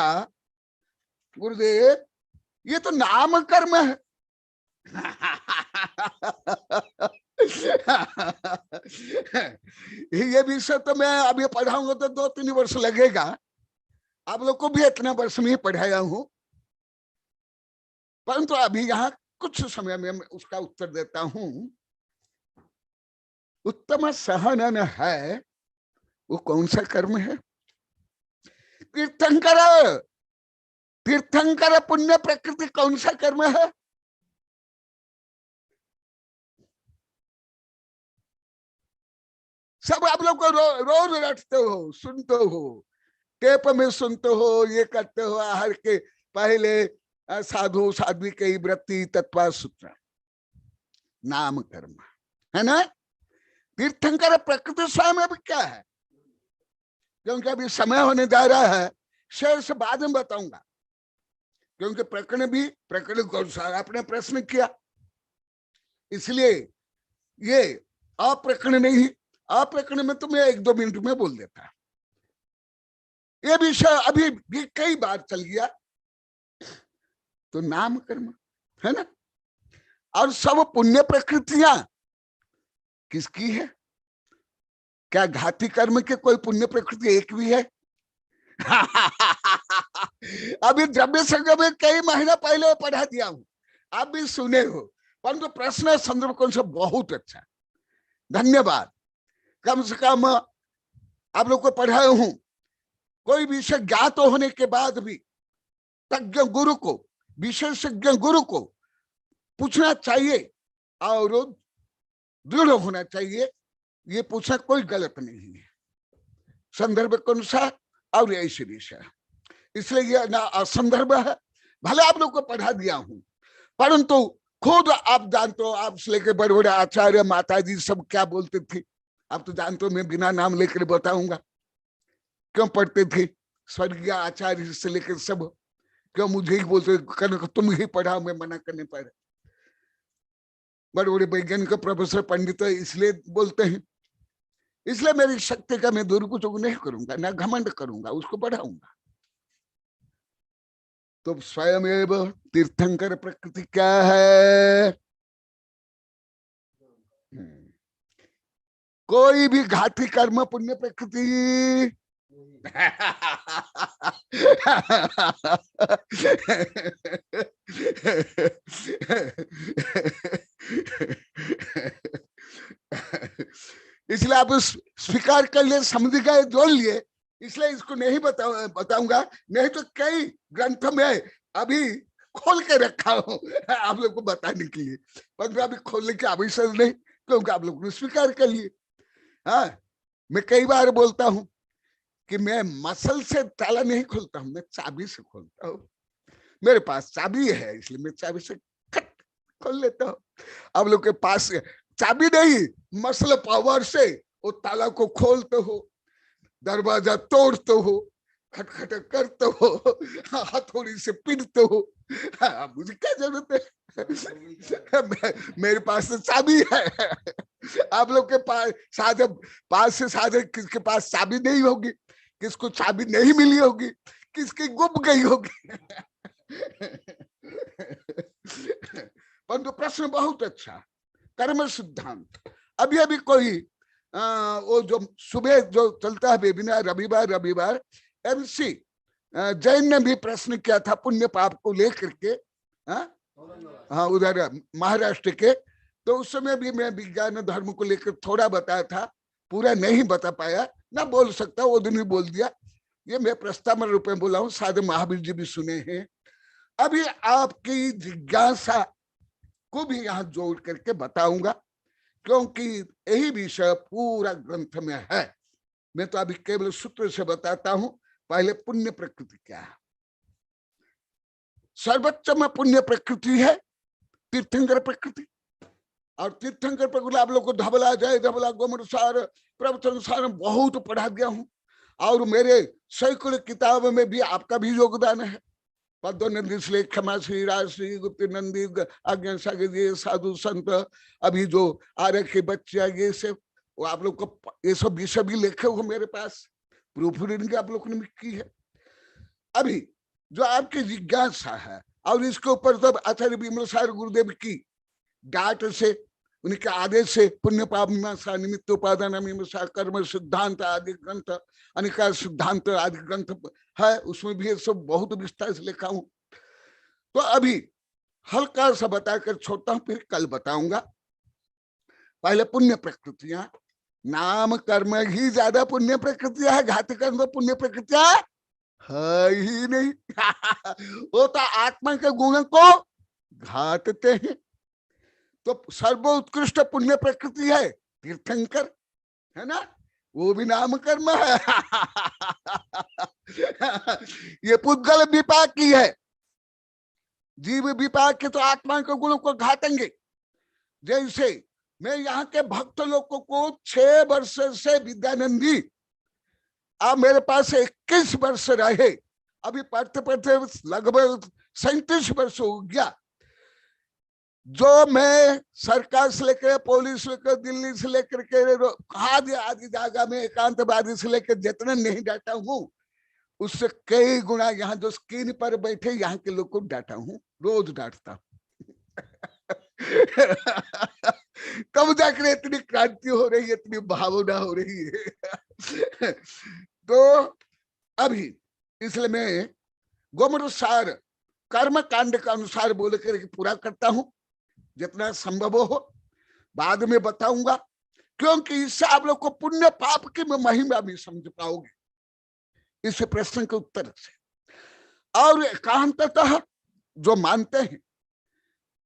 गुरुदेव ये तो नाम कर्म है। ये विषय तो मैं अभी पढ़ाऊंगा तो 2-3 वर्ष लगेगा, आप लोग को भी इतना वर्ष में ही पढ़ाया हूं, परंतु अभी यहाँ कुछ समय में मैं उसका उत्तर देता हूं। उत्तम सहनन है, वो कौन सा कर्म है? तीर्थंकर, तीर्थंकर पुण्य प्रकृति कौन सा कर्म है? सब आप लोग को रोज रटते हो, सुनते हो, टेप में सुनते हो, ये करते हो, आहार के पहले साधु साध्वी के व्रति तत्वा सूत्र, नाम कर्म, है ना? तीर्थंकर प्रकृति स्वयं अभी क्या है? क्योंकि अभी समय होने जा रहा है, शेष बाद में बताऊंगा, क्योंकि प्रकरण भी प्रकरण को अनुसार आपने प्रश्न किया, इसलिए ये अप्रकरण नहीं, अप्रकरण में तो मैं 1-2 मिनट में बोल देता। ये विषय अभी भी कई बार चल गया, तो नाम कर्म है ना। और सब पुण्य प्रकृतियां किसकी है? क्या घाती कर्म के कोई पुण्य प्रकृति एक भी है? अभी द्रव्य संग्रह में कई महीना पहले पढ़ा दिया हूं, आप भी सुने हो, परंतु प्रश्न संदर्भ कौन सा बहुत अच्छा, धन्यवाद। कम से कम आप लोग को पढ़ाया हूं। कोई विषय ज्ञात होने के बाद भी तज्ञ गुरु को, विशेषज्ञ गुरु को पूछना चाहिए और दृढ़ होना चाहिए, ये पूछना कोई गलत नहीं है, संदर्भ के अनुसार और ऐसे विषय। इसलिए ये ना असंदर्भ है, भले आप लोग को पढ़ा दिया हूं, परंतु खुद आप जानते हो, आप से लेकर बड़े बड़े आचार्य माता जी सब क्या बोलते थे, आप तो जानते हो, मैं बिना नाम लेकर बताऊंगा क्यों पढ़ते थे। स्वर्गीय आचार्य से लेकर सब क्यों मुझे ही बोलते, तुम ही पढ़ाओ, मैं मना करने पर। बड़े बड़े वैज्ञानिक प्रोफेसर पंडित इसलिए बोलते हैं, इसलिए मेरी शक्ति का मैं दुरुपयोग नहीं करूंगा, ना घमंड करूंगा, उसको बढ़ाऊंगा। तो स्वयं एवं तीर्थंकर प्रकृति क्या है? कोई भी घाती कर्म पुण्य प्रकृति इसलिए आप स्वीकार कर लिए, समझ गए, जोड़ लिए, इसलिए इसको नहीं बताऊंगा। नहीं तो कई ग्रंथ में अभी खोल के रखा हूं आप लोग को बताने के लिए, परंतु अभी खोलने की आवश्यकता नहीं, क्योंकि आप लोग ने स्वीकार कर लिए। हाँ, मैं कई बार बोलता हूं कि मैं मसल से ताला नहीं खोलता हूं, मैं चाबी से खोलता हूं। मेरे पास चाबी है, इसलिए मैं चाबी से कट खोल लेता हूं। आप लोग के पास चाबी नहीं, मसल पावर से वो ताला को खोलते हो, दरवाजा तोड़ते हो, खटखट करते हो, हथौड़ी से पीटते हो। मुझे क्या जरूरत है? मेरे पास तो चाबी है। आप लोग के पास से साधे किसके पास चाबी नहीं होगी, किसको चाबी नहीं मिली होगी, किसकी गुम गई होगी। परंतु प्रश्न बहुत अच्छा, कर्म सिद्धांत। अभी अभी कोई वो जो सुबह जो चलता है वेबिनार रविवार MC जैन ने भी प्रश्न किया था पुण्य पाप को लेकर के, हाँ उधर महाराष्ट्र के। तो उस समय भी मैं विज्ञान धर्म को लेकर थोड़ा बताया था, पूरा नहीं बता पाया, ना बोल सकता, वो दिन भी बोल दिया। ये मैं प्रस्ताव रूप में बोला हूँ, साधु महावीर जी भी सुने हैं। अभी आपकी जिज्ञासा को भी यहाँ जोड़ करके बताऊंगा, क्योंकि यही विषय पूरा ग्रंथ में है। मैं तो अभी केवल सूत्र से बताता हूं। पहले पुण्य प्रकृति क्या है? सर्वोच्च में पुण्य प्रकृति है तीर्थंकर प्रकृति। और तीर्थंकर प्रकृति आप लोग को धबला जय धबला गोमरसार प्रवचन सार बहुत पढ़ा दिया हूं, और मेरे सैकड़ों किताबों में भी आपका भी योगदान है। पद्मनंदी श्री क्षमा श्री राज श्री गुप्त नंदी आज्ञा सागर साधु संत, अभी जो आ रखे बच्चे ये सब, वो आप लोग को ये सब विषय भी लिखे हो मेरे पास, प्रूफ रीडिंग आप लोग ने की है। अभी जो आपकी जिज्ञासा है, और इसके ऊपर तब आचार्य विमलसार गुरुदेव की डांट से, उनके आदेश से पुण्य पाप मीमांसा निमित्त उपादान मीमांसा कर्म सिद्धांत आदि ग्रंथ, अनेक सिद्धांत आदि ग्रंथ है, उसमें भी ये सब बहुत विस्तार से लिखा हूं। तो अभी हल्का सा बताकर छोड़ता हूं, फिर कल बताऊंगा। पहले पुण्य प्रकृतियां, नाम कर्म ही ज्यादा पुण्य प्रकृतियां है, घात कर्म तो पुण्य प्रकृतियां है ही नहीं। वो तो आत्मा के गुण को घाटते हैं। तो सर्वोत्कृष्ट पुण्य प्रकृति है तीर्थंकर, है ना, वो भी नाम कर्म है। ये पुद्गल विपाक की है, जीव विपाक के तो आत्मा के गुणों को घाटेंगे। जैसे मैं यहाँ के भक्त लोगों को 6 वर्ष से विद्यानंदी अब मेरे पास 21 वर्ष रहे, अभी पढ़ते पढ़ते लगभग 37 वर्ष हो गया। जो मैं सरकार से लेकर, पुलिस से लेकर, दिल्ली से लेकर के आदि आदि जगह में एकांतवादी से लेकर जितना नहीं डांटा हूँ, उससे कई गुना यहाँ जो स्क्रीन पर बैठे यहाँ के लोग को डांटा हूँ, रोज डांटता हूँ। तब जाकर इतनी क्रांति हो रही है, इतनी भावना हो रही है। तो अभी इसलिए मैं गोमर सार कर्म कांड का अनुसार बोल कर पूरा करता हूं, जितना संभव हो बाद में बताऊंगा, क्योंकि इससे आप लोग को पुण्य पाप की महिमा भी समझ पाओगे इस प्रश्न के उत्तर से। और एकांततः जो मानते हैं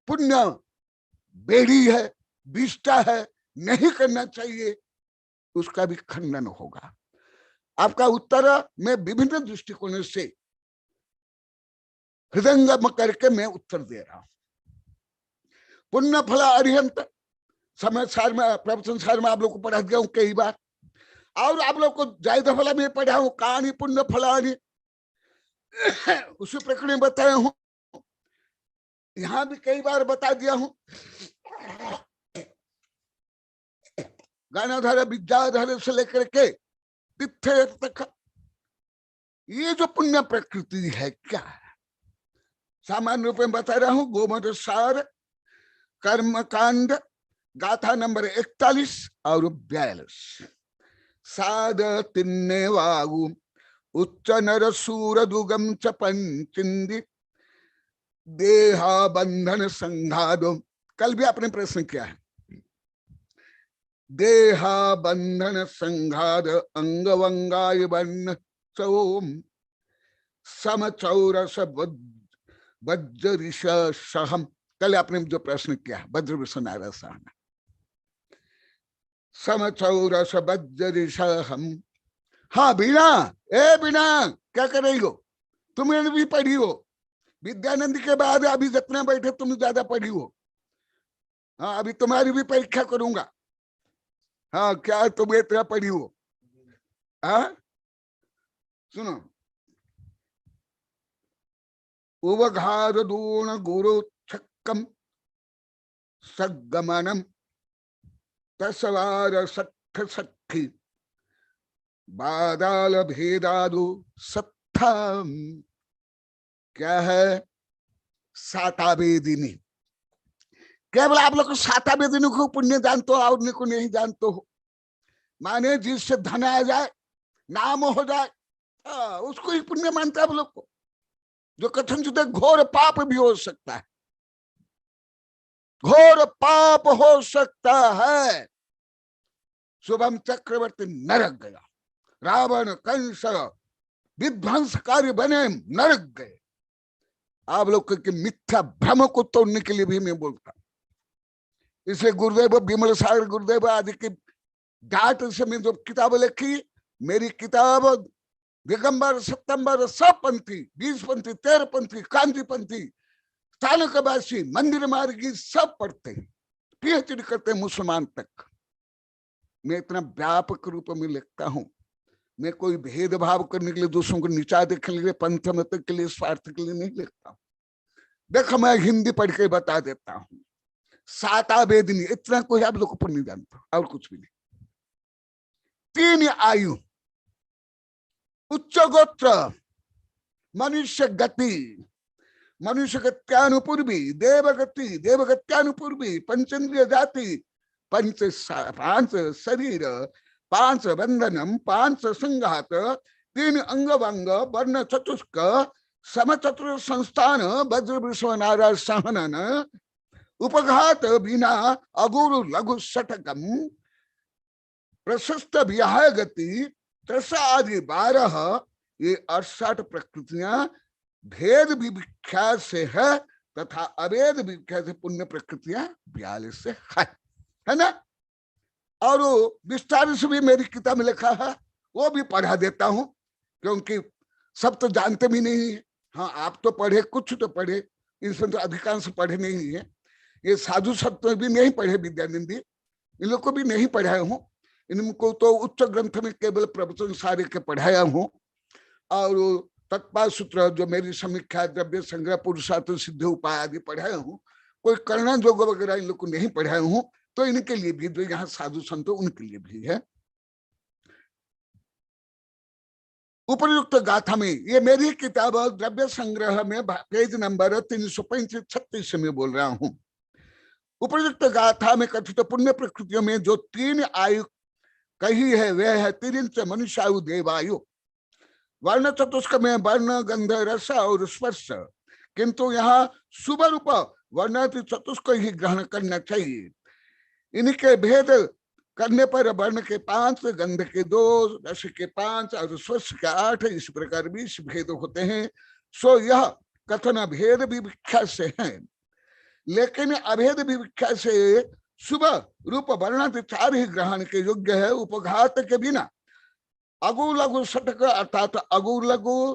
पुण्य बेड़ी है, विष्टा है, नहीं करना चाहिए, उसका भी खंडन होगा। आपका उत्तर मैं विभिन्न दृष्टिकोणों से हृदयंगम करके मैं उत्तर दे रहा हूं। पुण्य फल अरिहंत समय सार में, प्रवचन सार में आप लोग को पढ़ा दिया हूं कई बार, और आप लोग को जायद फल में पढ़ा हूं, कहानी पुण्य फलानी उसी प्रकरण में बताया हूं, यहां भी कई बार बता दिया हूं। गानाधार विद्याधार से लेकर के तिथे तक ये जो पुण्य प्रकृति है क्या है, सामान्य रूप में बता रहा हूं। गोमर सार कर्मकांड गाथा नंबर 41 और 42। साद तिन्ने वागु उच्च नर सूर दुगम च पंचिंदी देहा बंधन संघादो। कल भी आपने प्रश्न किया है, देहा बंधन संघाद अंगवंगाय वर्ण चौम समचौरस वज्रिश सहम। कल आपने जो प्रश्न किया है वज्रविष नारसहम, समचौरस वज्रिशहम। हाँ बीना, ए बीना क्या कर रही हो, तुमने भी पढ़ी हो, विद्यानंद के बाद अभी जितना बैठे तुम ज्यादा पढ़ी हो। हाँ अभी तुम्हारी भी परीक्षा करूंगा। हाँ क्या तुम इतना पढ़ी हो? हाँ सुनो, उवघार दूण गुरु छक्कम सगमनम तसवार सठ सखी बादाल भेदादु सत्थम। क्या है? साता वेदिनी। केवल आप लोग साता वेदिनी को पुण्य जानते हो और को नहीं जानते हो। माने जिससे धन आ जाए, नाम हो जाए, उसको ही पुण्य मानते हैं आप लोग को। जो कथन जुदे घोर पाप भी हो सकता है, घोर पाप हो सकता है। शुभम चक्रवर्ती नरक गया, रावण कंस विध्वंसकारी बने नरक गए। आप लोग के मिथ्या भ्रम को तोड़ने के लिए भी मैं बोलता। इसलिए गुरुदेव विमल सागर गुरुदेव आदि की डांट से मैं जो किताब लिखी, मेरी किताब दिगंबर सप्तंबर सब पंथी, 20 पंथी, 13 पंथी, कांजी पंथी, स्थानकवासी, मंदिर मार्गी सब पढ़ते हैं, पीएचडी करते हैं मुसलमान तक। मैं इतना व्यापक रूप में लिखता हूं। मैं कोई भेदभाव करने के लिए, दूसरों को नीचा देखने के लिए, पंथ मत के लिए, स्वार्थ के लिए नहीं लिखता। देखो मैं हिंदी पढ़ के बता देता हूं। साता वेदिनी, इतना कोई आप लोग को नहीं जानता और कुछ भी नहीं। 3 आयु, उच्च गोत्र, मनुष्य गति, मनुष्य गत्यानुपूर्वी, देवगति, देवगत्यानुपूर्वी, पंचेंद्रिय जाति, 5 शरीर, 5 बंधनम, 5 संघात, 3 अंगवंग, वर्ण चतुष्क, समचतुर संस्थान वज्र विश्व नारा सहनन उपघात बिना अगुरु लघु षटकम प्रशस्त विहाय गति त्रसा आदि 12 ये 68 प्रकृतियां भेद विख्यात से है तथा अभेद विख्यात से पुण्य प्रकृतियां 42 से है ना। और विस्तार से भी मेरी किताब में लिखा है, वो भी पढ़ा देता हूं, क्योंकि सब तो जानते भी नहीं है। हाँ, आप तो पढ़े, कुछ तो पढ़े, इसमें तो अधिकांश पढ़े नहीं है। ये साधु सत्व भी नहीं पढ़े, विद्यानंदी इन लोग को भी नहीं पढ़ाया हूँ। इनको तो उच्च ग्रंथ में केवल प्रवचन सारे के पढ़ाया हूँ, और तत्पाल सूत्र जो मेरी समीक्षा, द्रव्य संग्रह, पुरुषार्थ सिद्ध उपाय आदि पढ़ाया हूँ। कोई कर्ण योग वगैरह इन लोग को नहीं पढ़ाया हूँ, तो इनके लिए भी जो यहाँ साधु संत उनके लिए भी है। उपयुक्त गाथा में, ये मेरी किताब द्रव्य संग्रह में पेज नंबर 335-36 में बोल रहा हूँ। उपयुक्त गाथा में कथित पुण्य प्रकृतियों में जो 3 आयु कही है, वे है तिरिंच, मनुष्यायु, देवायु। वर्ण चतुष्क में वर्ण, गंध, रस और स्पर्श, किंतु यहाँ शुभ रूप वर्णाति चतुष्क ही ग्रहण करना चाहिए। इनके भेद करने पर वर्ण के 5, गंध के 2, रस के 5 और स्पर्श के 8, इस प्रकार 20 भेद होते हैं। सो यह कथन भेद विख्यात से है, लेकिन अभेद विख्यात से शुभ रूप वर्णाति 4 ही ग्रहण के योग्य है, उपघात के बिना। अगु लघु षटक अर्थात अगु लघु,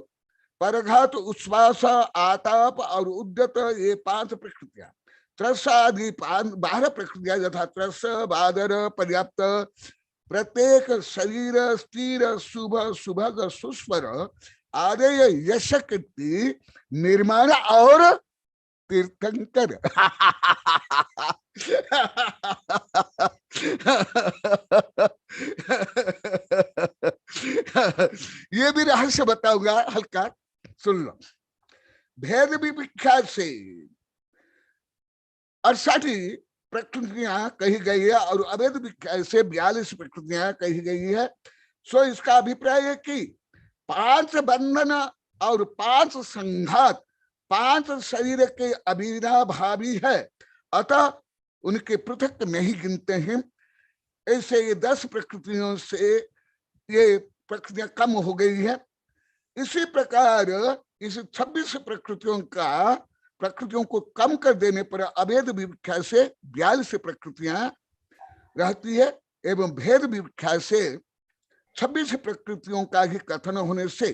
परघात, उच्छ्वास, आताप और उद्यत, ये 5 प्रकृतियां। त्रस आदि 12 प्रकृतियां यथा त्रस, बादर, पर्याप्त, प्रत्येक, शरीर, स्थिर, शुभ, सुभग, सुस्वर आदि यश, कीर्ति, निर्माण और तीर्थंकर। ये भी रहस्य बताऊंगा, हल्का सुन लो। भेद भी विख्यात से 68 प्रकृतियां कही गई है और अभेद विख्यात से 42 प्रकृतियां कही गई है। सो इसका अभिप्राय है कि 5 बंधन और 5 संघात 5 शरीर के अविनाभावी है, अतः उनके पृथक नहीं गिनते हैं। ऐसे ये 10 प्रकृतियों से ये प्रकृतियां कम हो गई है। इसी प्रकार इस 26 प्रकृतियों को कम कर देने पर अभेद विख्यात से 42 प्रकृतियां रहती है, एवं भेद विख्यात से 26 प्रकृतियों का ही कथन होने से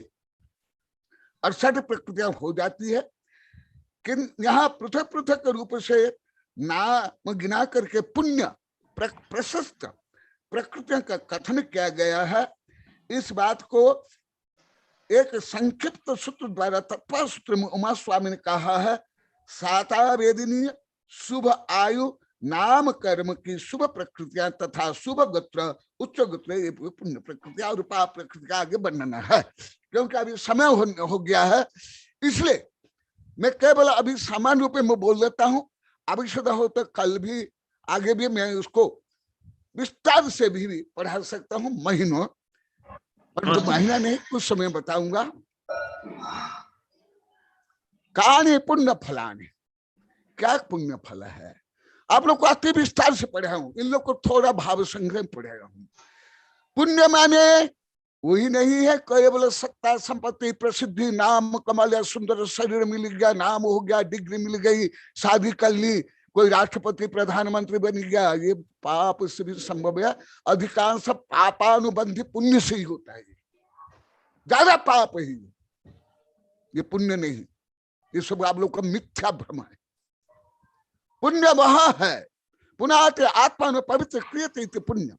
68 प्रकृतियां हो जाती है। यहाँ पृथक पृथक रूप से नाम गिना करके पुण्य प्रशस्त प्रकृतियों का कथन किया गया है। इस बात को एक संक्षिप्त सूत्र द्वारा तत्व सूत्र में उमा स्वामी ने कहा है, साता वेदिनीय शुभ आयु नाम कर्म की शुभ प्रकृतियां तथा शुभ गोत्र उच्च गोत्र ये पुण्य प्रकृतियां और पाप प्रकृति का आगे वर्णन है। क्योंकि अभी समय हो गया है, इसलिए मैं केवल अभी सामान्य रूप में बोल देता हूँ। आवश्यकता हो तो कल भी आगे भी मैं उसको विस्तार से भी पढ़ा सकता हूँ, महीनों, परंतु महीना नहीं, कुछ समय बताऊंगा। काने पुण्य फलाने, क्या पुण्य फल है, आप लोग को अति विस्तार से पढ़ा हूं, इन लोग को थोड़ा भाव संग्रह पढ़ाया हूं। पुण्य माने वही नहीं है केवल सत्ता, संपत्ति, प्रसिद्धि, नाम कमाल या सुंदर शरीर मिल गया, नाम हो गया, डिग्री मिल गई, शादी कर ली, कोई राष्ट्रपति प्रधानमंत्री बन गया, ये पाप से भी संभव है। अधिकांश पापानुबंधी पुण्य से ही होता है, ज्यादा पाप ही, ये पुण्य नहीं। ये सब आप लोग का मिथ्या भ्रम है। पुण्य वह है, पुण्य आत्मा में पवित्र क्रियते पुण्य,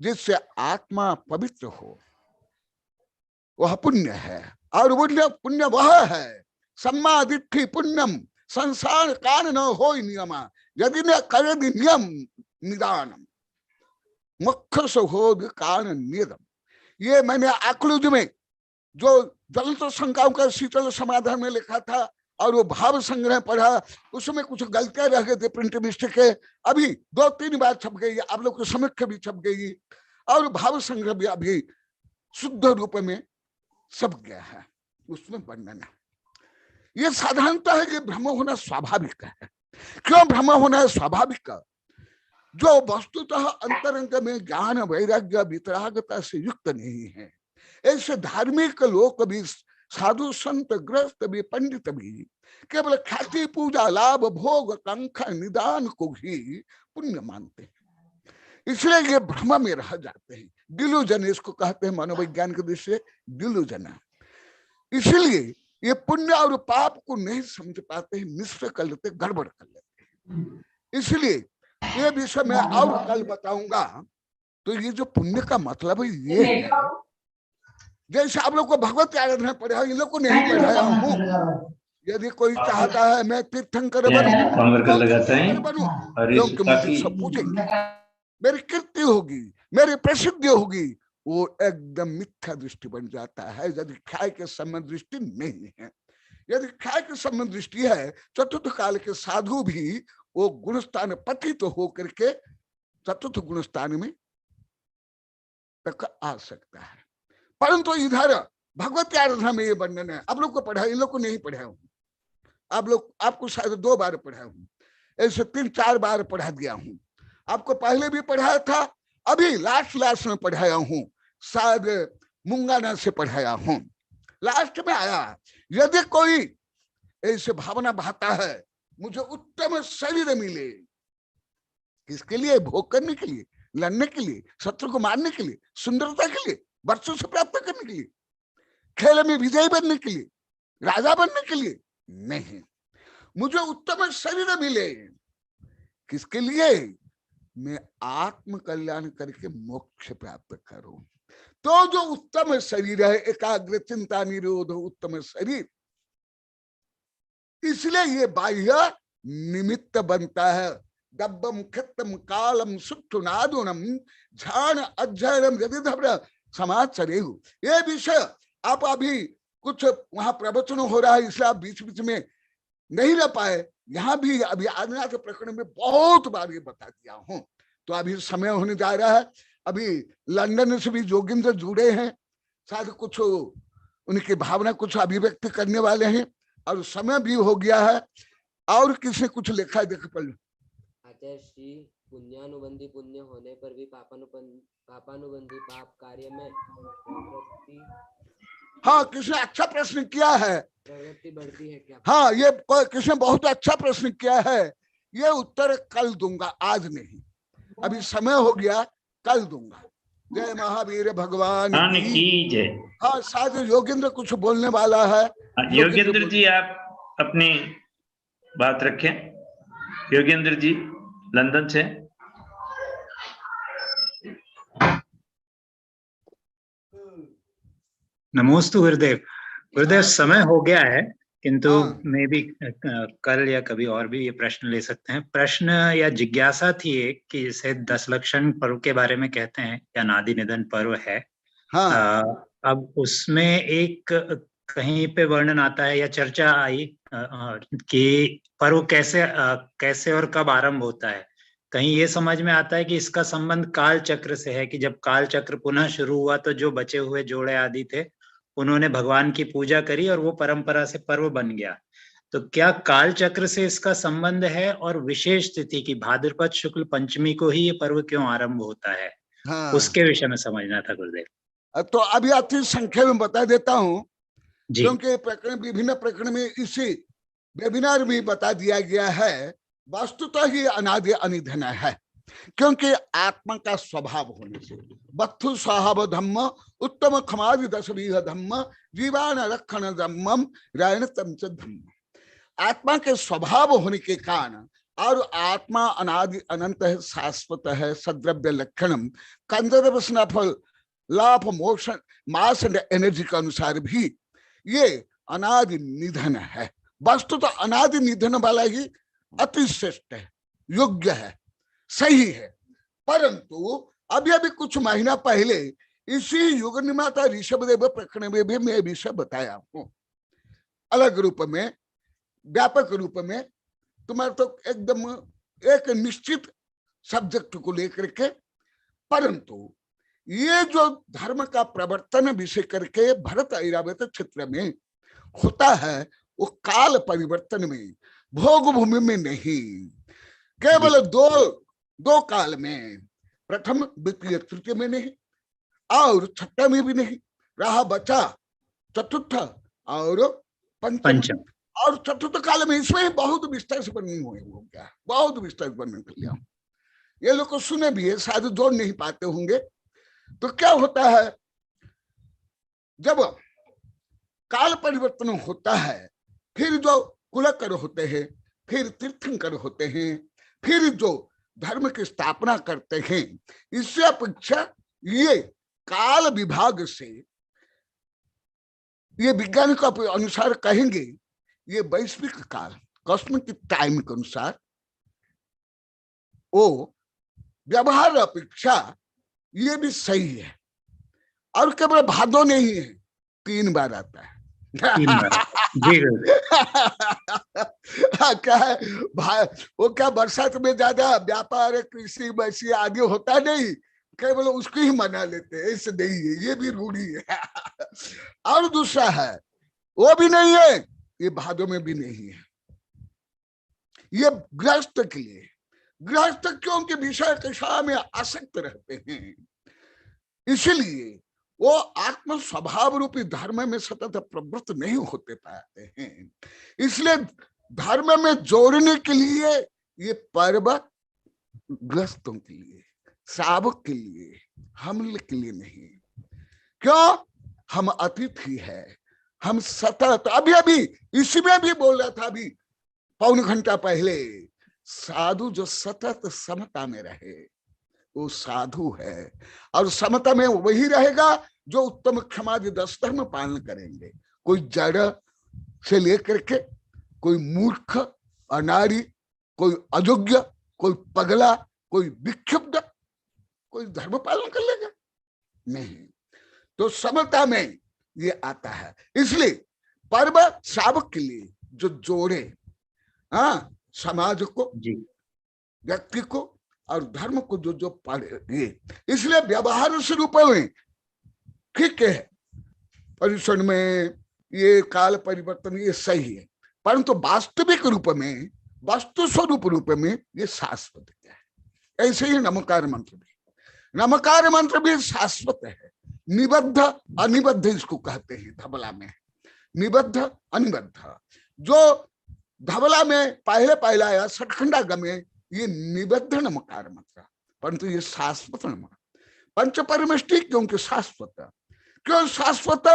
जिससे आत्मा पवित्र हो, वह पुण्य है। और पुण्य वह है सम्मादित्थि पुण्यम संसार कान न हो नियमा, यदि न करे नियम निदानम मुख्य से हो कारण नियम। ये मैंने आकलुज में जो ज्वलंत शंकाओं का शीतल समाधान में लिखा था और वो भाव संग्रह पढ़ा, उसमें कुछ गलतियां रह गए थे, प्रिंट मिस्टेक है, अभी 2-3 बार छप गई, आप लोग की समीक्षा भी छप गई और भाव संग्रह भी अभी शुद्ध रूप में छप गया है। उसमें वर्णन है। ये साधारणतः है कि भ्रम होना स्वाभाविक है। क्यों भ्रम होना स्वाभाविक? जो वस्तुतः अंतरंग में ज्ञान वैराग्य वितरागता से युक्त नहीं है, ऐसे धार्मिक लोग भी, साधु संत गृहस्थ भी, पंडित भी केवल ख्याति पूजा लाभ भोग कांक्षा निदान को ही पुण्य मानते हैं। इसलिए ये भ्रम में रह जाते हैं। डिल्यूजन इसको कहते हैं मनोविज्ञान के दृष्टि से, डिल्यूजन। इसलिए ये पुण्य और पाप को नहीं समझ पाते हैं, मिश्र कर लेते, गड़बड़ कर लेते हैं। इसलिए ये विषय मैं और कल बताऊंगा। तो ये जो पुण्य का मतलब है ये है, जैसे आप लोग को भगवत आराधना पढ़ा, इन लोग को नहीं पढ़ाया हूँ। यदि कोई चाहता है मैं तीर्थंकर बनूं, लोग मुझे सब पूछेंगे, मेरी कीर्ति होगी, मेरी प्रसिद्धि होगी, वो एकदम मिथ्या दृष्टि बन जाता है यदि ख्याय के संबंध दृष्टि नहीं है। यदि ख्याय के संबंध दृष्टि है, चतुर्थ काल के साधु भी वो गुणस्थान पतित तो होकर के चतुर्थ गुणस्थान में तक आ सकता है। परंतु इधर भगवत आराधना में ये वर्णन है। आप लोग को पढ़ा, इन लोग को नहीं पढ़ाया हूं। आप लोग, आपको शायद 2 बार पढ़ाया हूं, ऐसे 3-4 बार पढ़ा दिया हूं। आपको पहले भी पढ़ाया था, अभी लास्ट में पढ़ाया हूं, शायद मुंगाना से पढ़ाया हूं। लास्ट में आया, यदि कोई ऐसे भावना बहाता है मुझे उत्तम शरीर मिले, किसके लिए? भोग करने के लिए, लड़ने के लिए, शत्रु को मारने के लिए, सुंदरता के लिए, वर्षों से प्राप्त करने के लिए, खेल में विजयी बनने के लिए, राजा बनने के लिए नहीं। मुझे उत्तम शरीर मिले, किसके लिए? मैं आत्म कल्याण करके मोक्ष प्राप्त करूं। तो जो उत्तम शरीर है, एकाग्र चिंता निरोध उत्तम शरीर, इसलिए ये बाह्य निमित्त बनता है। दब्बम खित्तम कालम सुक्षुनादुनम झान अध्ययनम यदि धब्र समाज चरेहु। ये विषय आप अभी कुछ वहां प्रवचन हो रहा है, इसलिए आप बीच बीच में नहीं रह पाए। यहाँ भी अभी आदिनाथ प्रकरण में बहुत बार ये बता दिया हूं। तो अभी समय होने जा रहा है। अभी लंदन से भी जोगिंद्र जुड़े हैं, शायद कुछ उनकी भावना कुछ अभिव्यक्त करने वाले हैं, और समय भी हो गया है। और किसने कुछ लिखा है? देख पढ़ लो। आचार्य श्री, पुण्यानुबंधी पुण्य होने पर भी पापानुबंधी पाप कार्य में प्रवृत्ति, हाँ, किसने अच्छा प्रश्न किया है, प्रवृत्ति बढ़ती है क्या? हाँ, ये किसने बहुत अच्छा प्रश्न किया है। ये उत्तर कल दूंगा, आज नहीं। अभी समय हो गया, कल दूंगा। जय महावीर भगवान की जय। हाँ, शायद योगेंद्र कुछ बोलने वाला है। योगेंद्र जी, आप अपनी बात रखें। योगेंद्र जी लंदन से। नमोस्तु गुरुदेव। गुरुदेव, समय हो गया है, किंतु मैं भी कल या कभी और भी ये प्रश्न ले सकते हैं। प्रश्न या जिज्ञासा थी एक कि जैसे 10 लक्षण पर्व के बारे में कहते हैं, या नादि निधन पर्व है। अब उसमें एक कहीं पे वर्णन आता है या चर्चा आई कि पर्व कैसे और कब आरंभ होता है। कहीं ये समझ में आता है कि इसका संबंध काल चक्र से है, कि जब काल चक्र पुनः शुरू हुआ तो जो बचे हुए जोड़े आदि थे उन्होंने भगवान की पूजा करी और वो परंपरा से पर्व बन गया। तो क्या काल चक्र से इसका संबंध है? और विशेष तिथि की भाद्रपद शुक्ल पंचमी को ही ये पर्व क्यों आरंभ होता है? उसके विषय में समझना था गुरुदेव। तो अभी अति संख्या में बता देता हूँ, क्योंकि प्रकरण, विभिन्न प्रकरण में इसी वेबिनार में बता दिया गया है। वस्तुतः ही अनादि अनिधन है, क्योंकि आत्मा का स्वभाव होने से बत्थु स्वभाव धम्म उत्तम खमादि 10 धम्म जीवान रक्षण धम्मम रायण तमच धम्म। आत्मा के स्वभाव होने के कारण, और आत्मा अनादि अनंत है, शाश्वत है, सद्रव्य लक्षणम कंजर्व स्नफल लाभ मोशन मास एंड एनर्जी के अनुसार भी ये अनादि निधन है। वस्तु तो अनादि निधन वाला ही अति श्रेष्ठ है, योग्य है, सही है। परंतु अभी कुछ महीना पहले इसी युग निर्माता ऋषभदेव प्रकरण में भी मैं विषय बताया हूं, अलग रूप में, व्यापक रूप में। तुम्हारा तो एकदम एक निश्चित सब्जेक्ट को लेकर के, परंतु ये जो धर्म का प्रवर्तन विषय करके भरत ऐरावत क्षेत्र में होता है वो काल परिवर्तन में, भोग भूमि में नहीं। केवल दो काल में, प्रथम द्वितीय तृतीय में नहीं, और छठा में भी नहीं, रहा बचा चतुर्थ और पंचम। और चतुर्थ काल में इसमें बहुत विस्तार से वर्णन हुए, हो गया बहुत विस्तार से वर्णन कर लिया। ये लोग को सुने भी है, शायद जोड़ नहीं पाते होंगे। तो क्या होता है, जब काल परिवर्तन होता है, फिर जो कुलकर होते हैं, फिर तीर्थंकर होते हैं, फिर जो धर्म की स्थापना करते हैं, इससे अपेक्षा ये काल विभाग से, ये विज्ञान के अनुसार कहेंगे, ये वैश्विक काल कॉस्मिक टाइम के अनुसार वो व्यवहार अपेक्षा ये भी सही है। और केवल भादो नहीं है, 3 बार आता है। 3 बार जी क्या है वो, क्या बरसात में ज्यादा व्यापार कृषि वैसी आगे होता नहीं, केवल उसको ही मना लेते हैं, ऐसे नहीं है, ये भी रूढ़ी है। और दूसरा है, वो भी नहीं है, ये भादों में भी नहीं है। ये गृहस्थ के लिए, गृहस्थ क्योंकि विषय कषा में आसक्त रहते हैं, इसलिए वो आत्म स्वभाव रूपी धर्म में सतत प्रवृत्त नहीं होते पाते हैं। इसलिए धर्म में जोड़ने के लिए ये पर्व ग्रस्तों के लिए, श्रावक के लिए, हम के लिए नहीं। क्यों? हम अतिथि है, हम सतत, अभी इसमें भी बोल रहा था, अभी पौन घंटा पहले, साधु जो सतत समता में रहे वो साधु है। और समता में वही रहेगा जो उत्तम क्षमादि 10 धर्म पालन करेंगे। कोई जड़ से लेकर के, कोई मूर्ख, अनारी, कोई अयोग्य, कोई पगला, कोई विक्षुब्ध, कोई धर्म पालन कर लेगा नहीं। तो समता में ये आता है। इसलिए पर्व श्रावक के लिए जो जोड़े, हाँ, समाज को, व्यक्ति को और धर्म को जो पढ़े, इसलिए व्यवहार स्वरूप में ठीक है, परिसर में ये काल परिवर्तन ये सही है, परंतु वास्तविक रूप में, वस्तु स्वरूप रूप में ये शाश्वत है। ऐसे ही नमकार मंत्र भी, नमकार मंत्र भी शाश्वत है। निबद्ध अनिबद्ध इसको कहते हैं धबला में, निबद्ध अनिबद्ध। जो धबला में पहले आया सठखंडागम में, ये निबद्ध नमकार मंत्र, परंतु ये शाश्वत नमकार। पंच परमेष्टि क्योंकि शाश्वत, क्यों शाश्वत?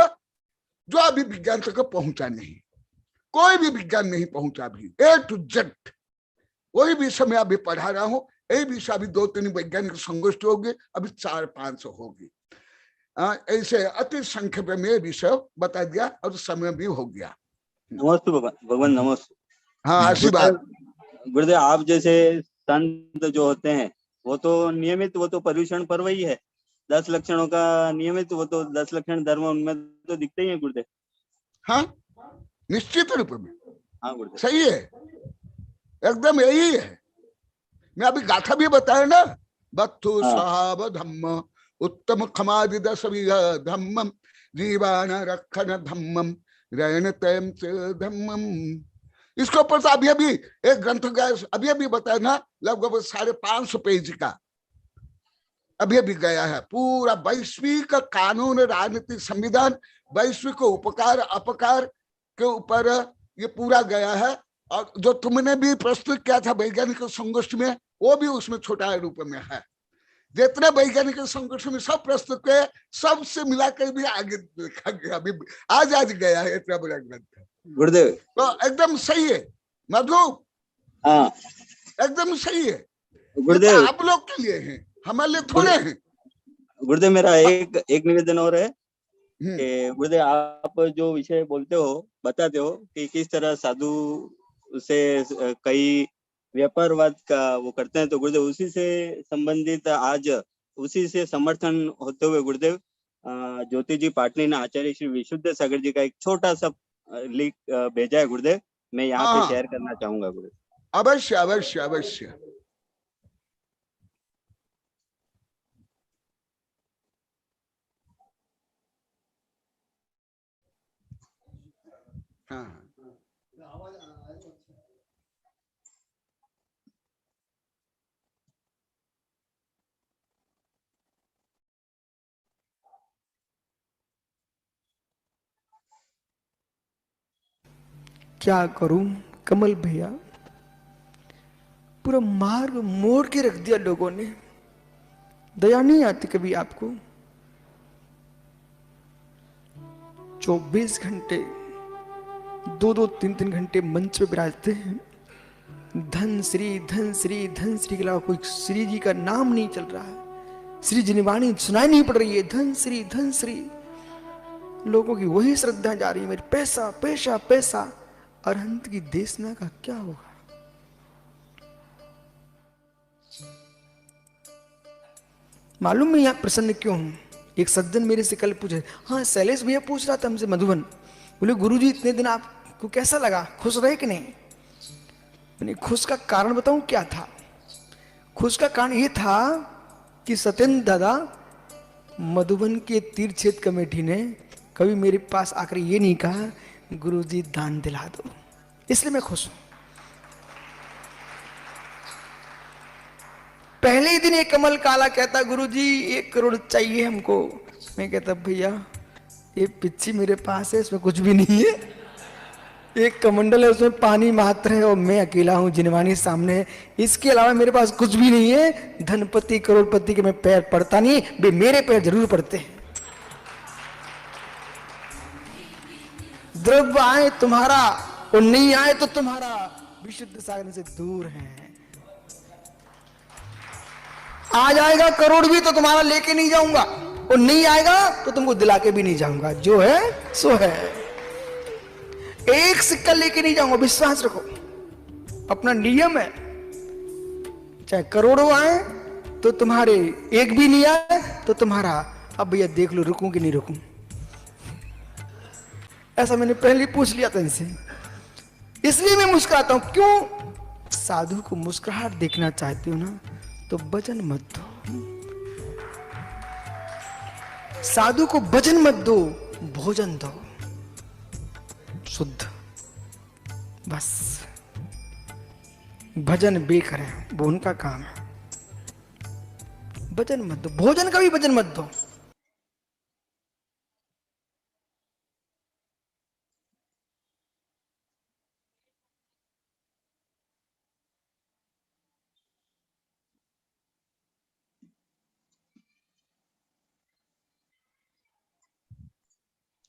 जो अभी विज्ञान तक पहुंचा नहीं, कोई भी विज्ञान नहीं पहुंचा अभी, A to Z। वही विषय मैं अभी पढ़ा रहा हूँ, यही विषय अभी 2-3 वैज्ञानिक संगोष्ठी होगी, अभी 4-5 होगी। ऐसे अति संक्षेप में विषय बता दिया और समय भी हो गया। नमस्ते भगवान, नमस्ते। हाँ, आशीर्वाद। गुरुदेव, आप जैसे संत जो होते हैं वो तो नियमित, वो तो पर्यूषण पर्व ही है, 10 लक्षणों का नियमित, वो तो 10 लक्षण धर्म उनमें तो दिखते ही है गुरुदेव। हाँ, निश्चित रूप में। हाँ गुरुदेव, सही है, एकदम यही है। मैं अभी गाथा भी बताया ना, बत्थु स्वभाव धम्म उत्तम क्षमादि 10 धम्मम जीवान रक्षण धम्मम रैन तयम धम्मम। इसके ऊपर तो अभी एक ग्रंथ गया, अभी बताया ना, लगभग 550 पेज का अभी गया है। पूरा वैश्विक कानून, राजनीति, संविधान, वैश्विक उपकार अपकार के ऊपर ये पूरा गया है। और जो तुमने भी प्रस्तुत किया था वैज्ञानिक संगोष्ठी में, वो भी उसमें छोटा रूप में है। जितने वैज्ञानिक संगोष्ठी में सब प्रस्तुत किए, सबसे मिलाकर भी आगे लिखा गया, अभी आज गया है इतना बड़ा ग्रंथ गुरुदेव। तो एकदम सही है मधु। हाँ, एकदम सही है गुरुदेव। आप लोग के लिए है, हमारे लिए थोड़े हैं। गुरुदेव, मेरा एक निवेदन और है कि गुरुदेव, आप जो विषय बोलते हो, बताते हो कि किस तरह साधु से कई व्यापारवाद का वो करते हैं, तो गुरुदेव उसी से संबंधित आज उसी से समर्थन होते हुए गुरुदेव ज्योति जी पाटनी ने आचार्य श्री विशुद्ध सागर जी का एक छोटा सा लिंक भेजा है गुरुदेव, मैं यहाँ पे शेयर करना चाहूंगा गुरुदेव। अवश्य अवश्य अवश्य। हाँ क्या करूं कमल भैया, पूरा मार्ग मोड़ के रख दिया लोगों ने। दया नहीं आती कभी आपको? 24 घंटे 2-2 3-3 घंटे मंच पे विराजते हैं, धन श्री धन श्री धन श्री के अलावा कोई श्री जी का नाम नहीं चल रहा है, श्री जिनवाणी सुनाई नहीं पड़ रही है, धन श्री। लोगों की वही श्रद्धा जा रही है, मेरे पैसा पैसा पैसा। अरहंत की देशना का क्या होगा? मालूम मैं यहां प्रसन्न क्यों हूं? एक सज्जन मेरे से कल पूछे, हाँ शैलेश भैया पूछ रहा था हमसे मधुबन, बोले गुरुजी इतने दिन आपको कैसा लगा, खुश रहे कि नहीं? मैंने खुश का कारण बताऊं क्या था? खुश का कारण ये था कि सत्येंद्र दादा मधुबन के तीर्थ क्षेत्र कमेटी ने कभी मेरे पास आकर ये नहीं कहा गुरुजी दान दिला दो, इसलिए मैं खुश हूं। पहले ही दिन एक कमल काला कहता गुरुजी 1 करोड़ चाहिए हमको। मैं कहता भैया ये पिच्ची मेरे पास है, इसमें कुछ भी नहीं है, एक कमंडल है उसमें पानी मात्र है और मैं अकेला हूं, जिनवानी सामने है, इसके अलावा मेरे पास कुछ भी नहीं है। धनपति करोड़पति के मैं पैर पड़ता नहीं, वे मेरे पैर जरूर पड़ते हैं। द्रव्य आए तुम्हारा और नहीं आए तो तुम्हारा, विशुद्ध सागर से दूर है। आ जाएगा करोड़ भी तो तुम्हारा लेके नहीं जाऊंगा, और नहीं आएगा तो तुमको दिला के भी नहीं जाऊंगा, जो है सो है। एक सिक्का लेके नहीं जाऊंगा, विश्वास रखो, अपना नियम है। चाहे करोड़ों आए तो तुम्हारे, एक भी नहीं आए तो तुम्हारा। अब भैया देख लो रुकूं कि नहीं रुकूं, ऐसा मैंने पहले पूछ लिया था इनसे, इसलिए मैं मुस्कुराता हूं। क्यों? साधु को मुस्कुराहट देखना चाहते हो ना तो वजन मत दो, साधु को वजन मत दो, भोजन दो शुद्ध, बस। भजन बेकर है वो उनका काम है, वजन मत दो, भोजन का भी वजन मत दो।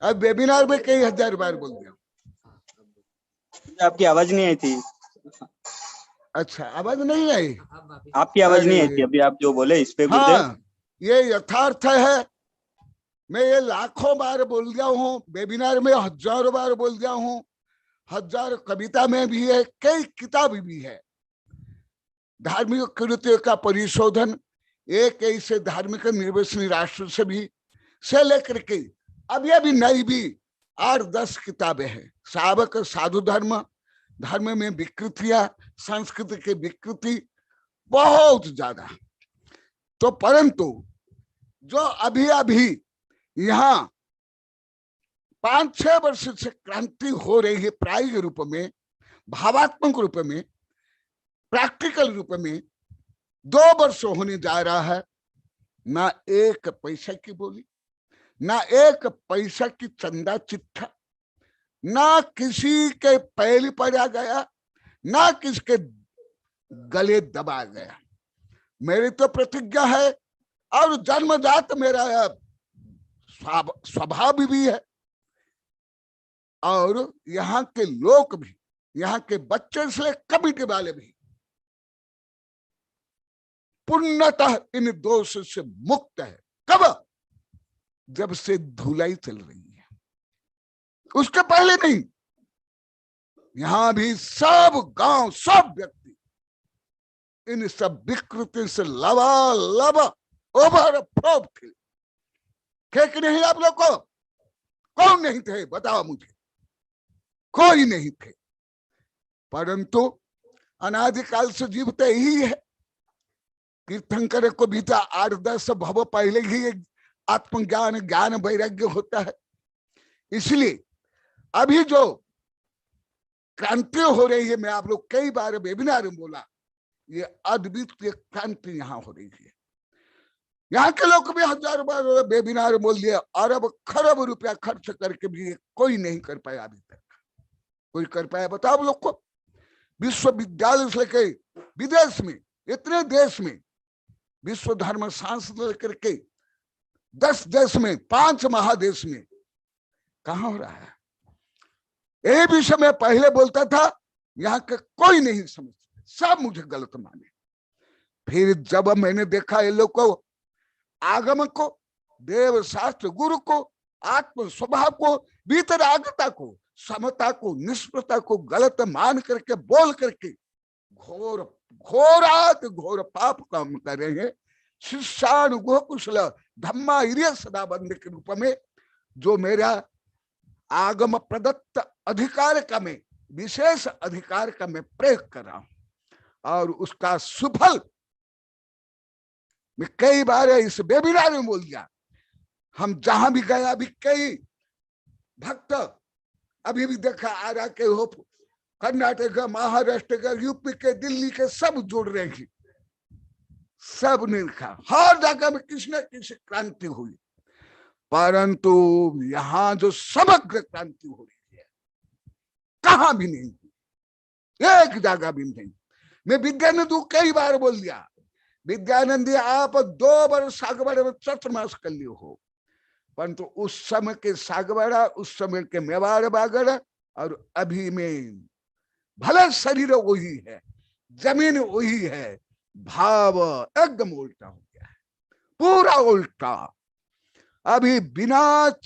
अब वेबिनार में कई हजार बार बोल दिया। आपकी आवाज नहीं आई थी। अच्छा आवाज नहीं आई? आपकी आवाज नहीं आई थी अभी, आप जो बोले इस पे हाँ, ये यथार्थ है। मैं ये लाखों बार बोल गया हूँ, वेबिनार में हजारों बार बोल गया हूँ, हजार कविता में भी है, कई किताब भी है। धार्मिक कृत्यों का परिशोधन एक ऐसे धार्मिक निर्वसनी राष्ट्र से भी से लेकर के अभी नई भी 8-10 किताबें हैं। सावक साधु धर्म, धर्म में विकृतियां, संस्कृति की विकृति बहुत ज्यादा। तो परंतु जो अभी यहाँ 5-6 वर्ष से क्रांति हो रही है, प्रायोगिक रूप में, भावात्मक रूप में, प्रैक्टिकल रूप में 2 वर्ष होने जा रहा है। ना एक पैसा की बोली, ना एक पैसा की चंदा चिट्ठा, ना किसी के पैर पड़ा गया, ना किसके गले दबा गया। मेरी तो प्रतिज्ञा है और जन्मजात मेरा स्वभाव भी है, और यहाँ के लोग भी, यहाँ के बच्चे से कमिटी वाले भी पूर्णतः इन दोष से मुक्त है। कब? जब से धुलाई चल रही है, उसके पहले नहीं। यहां भी सब गांव, सब व्यक्ति इन सब विकृति से लबालब ओवर फ्लोप थे कि नहीं? आप लोग को कौन नहीं थे? बताओ मुझे। कोई नहीं थे, परंतु अनादिकाल से जीवते ही है। तीर्थंकर को भी 8-10 भव पहले ही आत्मज्ञान, ज्ञान वैराग्य होता है। इसलिए अभी जो क्रांति हो रही है, मैं आप लोग कई बार वेबिनार में बोला, ये अद्वितीय क्रांति यहाँ हो रही है। यहाँ के लोग भी हजार बार वेबिनार बोल दिए, अरब खरब रुपया खर्च करके भी कोई नहीं कर पाया अभी तक। कोई कर पाया बताओ आप लोग को? विश्वविद्यालय से लेकर विदेश में, इतने देश में विश्व धर्म सांस्कृतिक लेकर के 10 देश में, 5 महादेश में कहाँ हो रहा है? यही विषय मैं पहले बोलता था, यहाँ के कोई नहीं समझते, सब मुझे गलत माने। फिर जब मैंने देखा ये लोग को, आगम को, देव शास्त्र, गुरु को, आत्म स्वभाव को, वितरागता को, समता को, निष्प्रता को गलत मान करके, बोल करके घोर घोरात घोर पाप काम कर रहे हैं। शिष्यानुगो कुशल धम्मा इरिय सदा बंद के रूप में जो मेरा आगम प्रदत्त अधिकार का मैं, विशेष अधिकार का मैं प्रयोग कर रहा हूं, और उसका सुफल मैं कई बार इस वेबिनार में बोल दिया। हम जहां भी गए, अभी कई भक्त अभी भी देखा, आरा के हो, कर्नाटक का, महाराष्ट्र का, यूपी के, दिल्ली के, सब जुड़ रहे हैं। सब ने लिखा, हर जगह में किसी न किसी क्रांति हुई, परंतु यहाँ जो समग्र क्रांति हो रही है कहां भी नहीं हुई, एक जगह भी नहीं। मैं विद्यानंद कई बार बोल दिया, विद्यानंद आप 2 वर्ष सागवाड़ा में चतुर्मास कर लिए हो, परंतु उस समय के सागवाड़ा, उस समय के मेवाड़ बागड़ और अभी में भले शरीर वही है, जमीन वही है, भाव एकदम उल्टा हो गया है, पूरा उल्टा। अभी बिना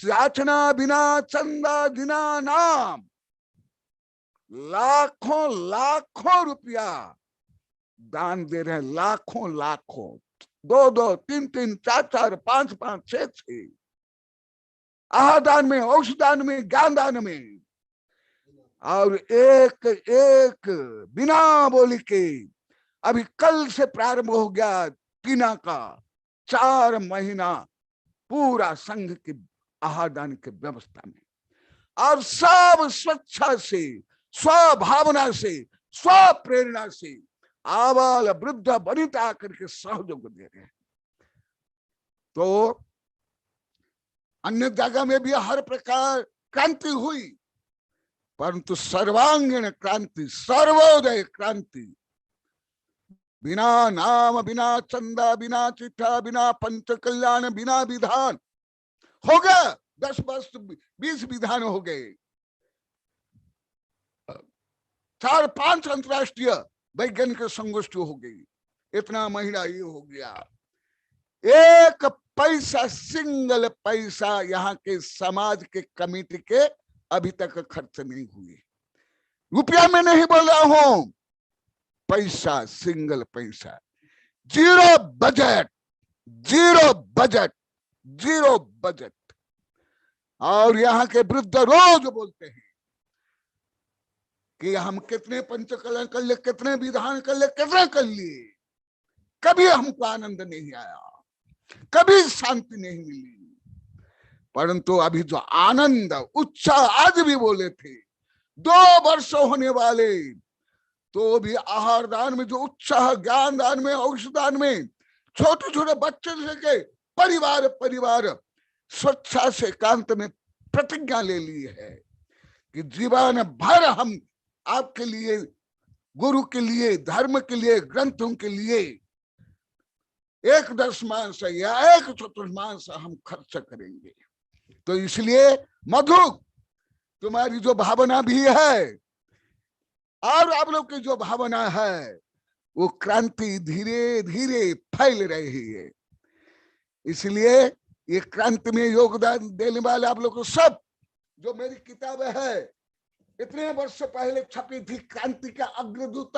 याचना, बिना चंदा, बिना नाम लाखों लाखों रुपया दान दे रहे हैं, लाखों लाखों, 2-2, 3-3, 4-4, 5-5, 6-6, आहार दान में, औषध दान में, ज्ञान दान में, और एक एक बिना बोली के अभी कल से प्रारंभ हो गया टीना का 4 महीना पूरा संघ की आहार दान की व्यवस्था में, और सब स्वेच्छा से, स्वभावना से, स्व प्रेरणा से आबाल वृद्ध वनिता करके सहयोग दे रहे हैं। तो अन्य जगह में भी हर प्रकार क्रांति हुई, परंतु सर्वांगीण क्रांति, सर्वोदय क्रांति, बिना नाम, बिना चंदा, बिना चिट्ठा, बिना पंच कल्याण, बिना विधान हो गया। 10 वर्ष 20 विधान हो गए, 4-5 अंतरराष्ट्रीय वैज्ञानिक संगोष्ठी हो गई, इतना महीना ये हो गया। एक पैसा, सिंगल पैसा यहाँ के समाज के कमेटी के अभी तक खर्च नहीं हुए। रुपया में नहीं बोल रहा हूं, पैसा, सिंगल पैसा, zero budget, zero budget, zero budget. और यहाँ के वृद्ध रोज बोलते हैं कि हम कितने पंचकल्याण कर ले, कितने विधान कर ले, कितने कर लिए, कभी हमको आनंद नहीं आया, कभी शांति नहीं मिली। परंतु अभी जो आनंद, उत्साह, आज भी बोले थे 2 वर्ष होने वाले, तो भी आहार दान में जो उत्साह, ज्ञान दान में, औषध दान में, छोटे छोटे बच्चे लेके परिवार परिवार स्वेच्छा से एकांत में प्रतिज्ञा ले ली है कि जीवन भर हम आपके लिए, गुरु के लिए, धर्म के लिए, ग्रंथों के लिए 1/10 या 1/4 हम खर्च करेंगे। तो इसलिए मधु, तुम्हारी जो भावना भी है और आप लोग की जो भावना है, वो क्रांति धीरे धीरे फैल रही है। इसलिए ये क्रांति में योगदान देने वाले आप लोग को सब, जो मेरी किताब है इतने वर्ष पहले छपी थी, क्रांति का अग्रदूत,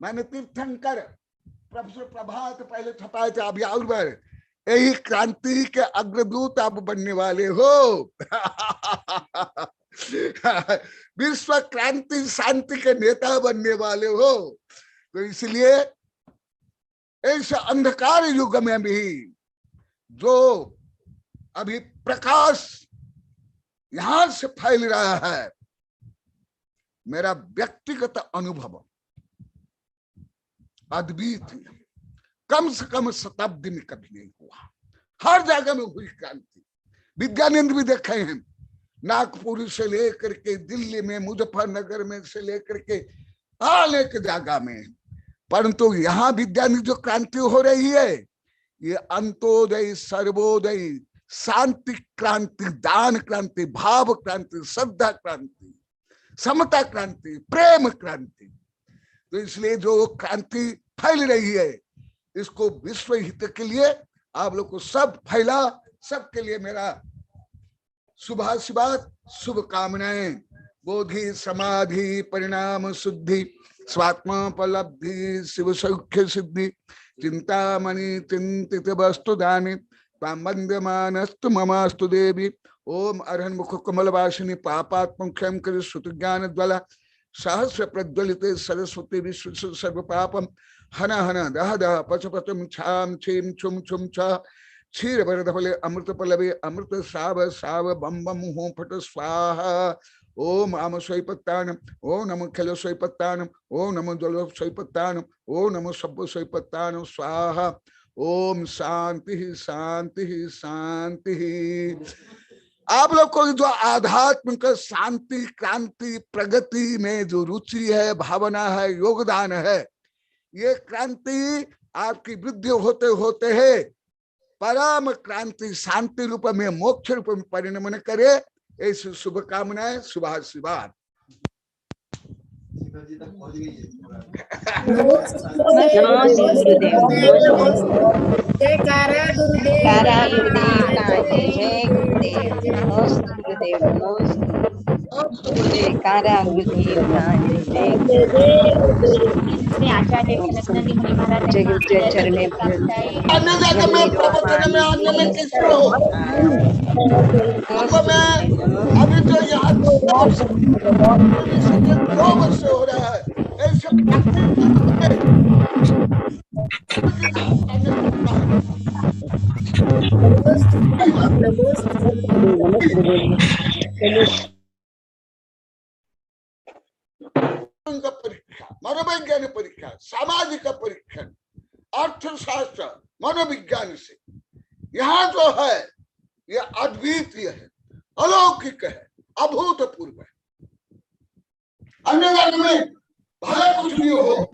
मैंने तीर्थंकर प्रोफेसर प्रभात पहले छपाए थे, अभी और बार यही क्रांति के अग्रदूत आप बनने वाले हो। विश्व क्रांति शांति के नेता बनने वाले हो। तो इसलिए इस अंधकार युग में भी जो अभी प्रकाश यहां से फैल रहा है, मेरा व्यक्तिगत अनुभव अद्वितीय, कम से कम शताब्दी में कभी नहीं हुआ। हर जगह में हुई क्रांति, विज्ञानेंद्र भी देखे हैं, नागपुर से लेकर के दिल्ली में, मुजफ्फरनगर में से लेकर के अनेक जगह में। परंतु यहाँ विज्ञानिक जो क्रांति हो रही है, ये अंत्योदय, सर्वोदय, शांति क्रांति, दान क्रांति, भाव क्रांति, श्रद्धा क्रांति, समता क्रांति, प्रेम क्रांति। तो इसलिए जो क्रांति फैल रही है, इसको विश्व हित के लिए आप लोग को सब फैला, सबके लिए मेरा शुभाशीर्वाद, शुभकामनाएं। बोधि समाधि परिणाम शुद्धि, स्वात्मोपलब्धि शिव सौख्य सिद्धि, चिंतामणि चिंतित वस्तु दानी, वंद्यमानस्तु ममास्तु देवी। ओम अरहन मुख कमल वासिनी, पापात्म क्षम कर श्रुति ज्ञान ज्वला, सहस्र प्रज्वलित सरस्वती विश्व सर्व पापम हन हन दह दह पचपतम छाम छीम छुम छुम छ, क्षीर भरत फले अमृत पलवे अमृत साव साव बम बम हो फट स्वाहा। ओम आम स्वैपत्तानम, ओम नमो खल स्वैपत्तानम, ओम नमो जल स्वैपत्तानम, ओम नमो सब स्वैपत्तानम स्वाहा। ओम शांति शांति शांति। आप लोग को जो आध्यात्मिक शांति, क्रांति, प्रगति में जो रुचि है, भावना है, योगदान है, ये क्रांति आपकी वृद्धि होते होते है परम क्रांति शांति रूप में, मोक्ष रूप में परिणमन करे। ऐसी शुभकामनाएं, शुभाशीर्वाद। जयकारा गुरुदेव का जय गुरुदेव, नमस्ते गुरुदेव, नमस्ते जयकारा गुरुदेव का जय आचार्य नंदी मुनि महाराज जय गुरुदेव चरणे अन्य जगह में प्रवचन में अन्य में किसको हो अभी तो यहाँ 2 वर्ष हो रहा है ऐसे परीक्षा, मनोविज्ञान परीक्षा, सामाजिक परीक्षण, अर्थशास्त्र, मनोविज्ञान से यहाँ जो है ये अद्वितीय है, अलौकिक है, अभूतपूर्व है। अन्य जगह में भले कुछ भी हो,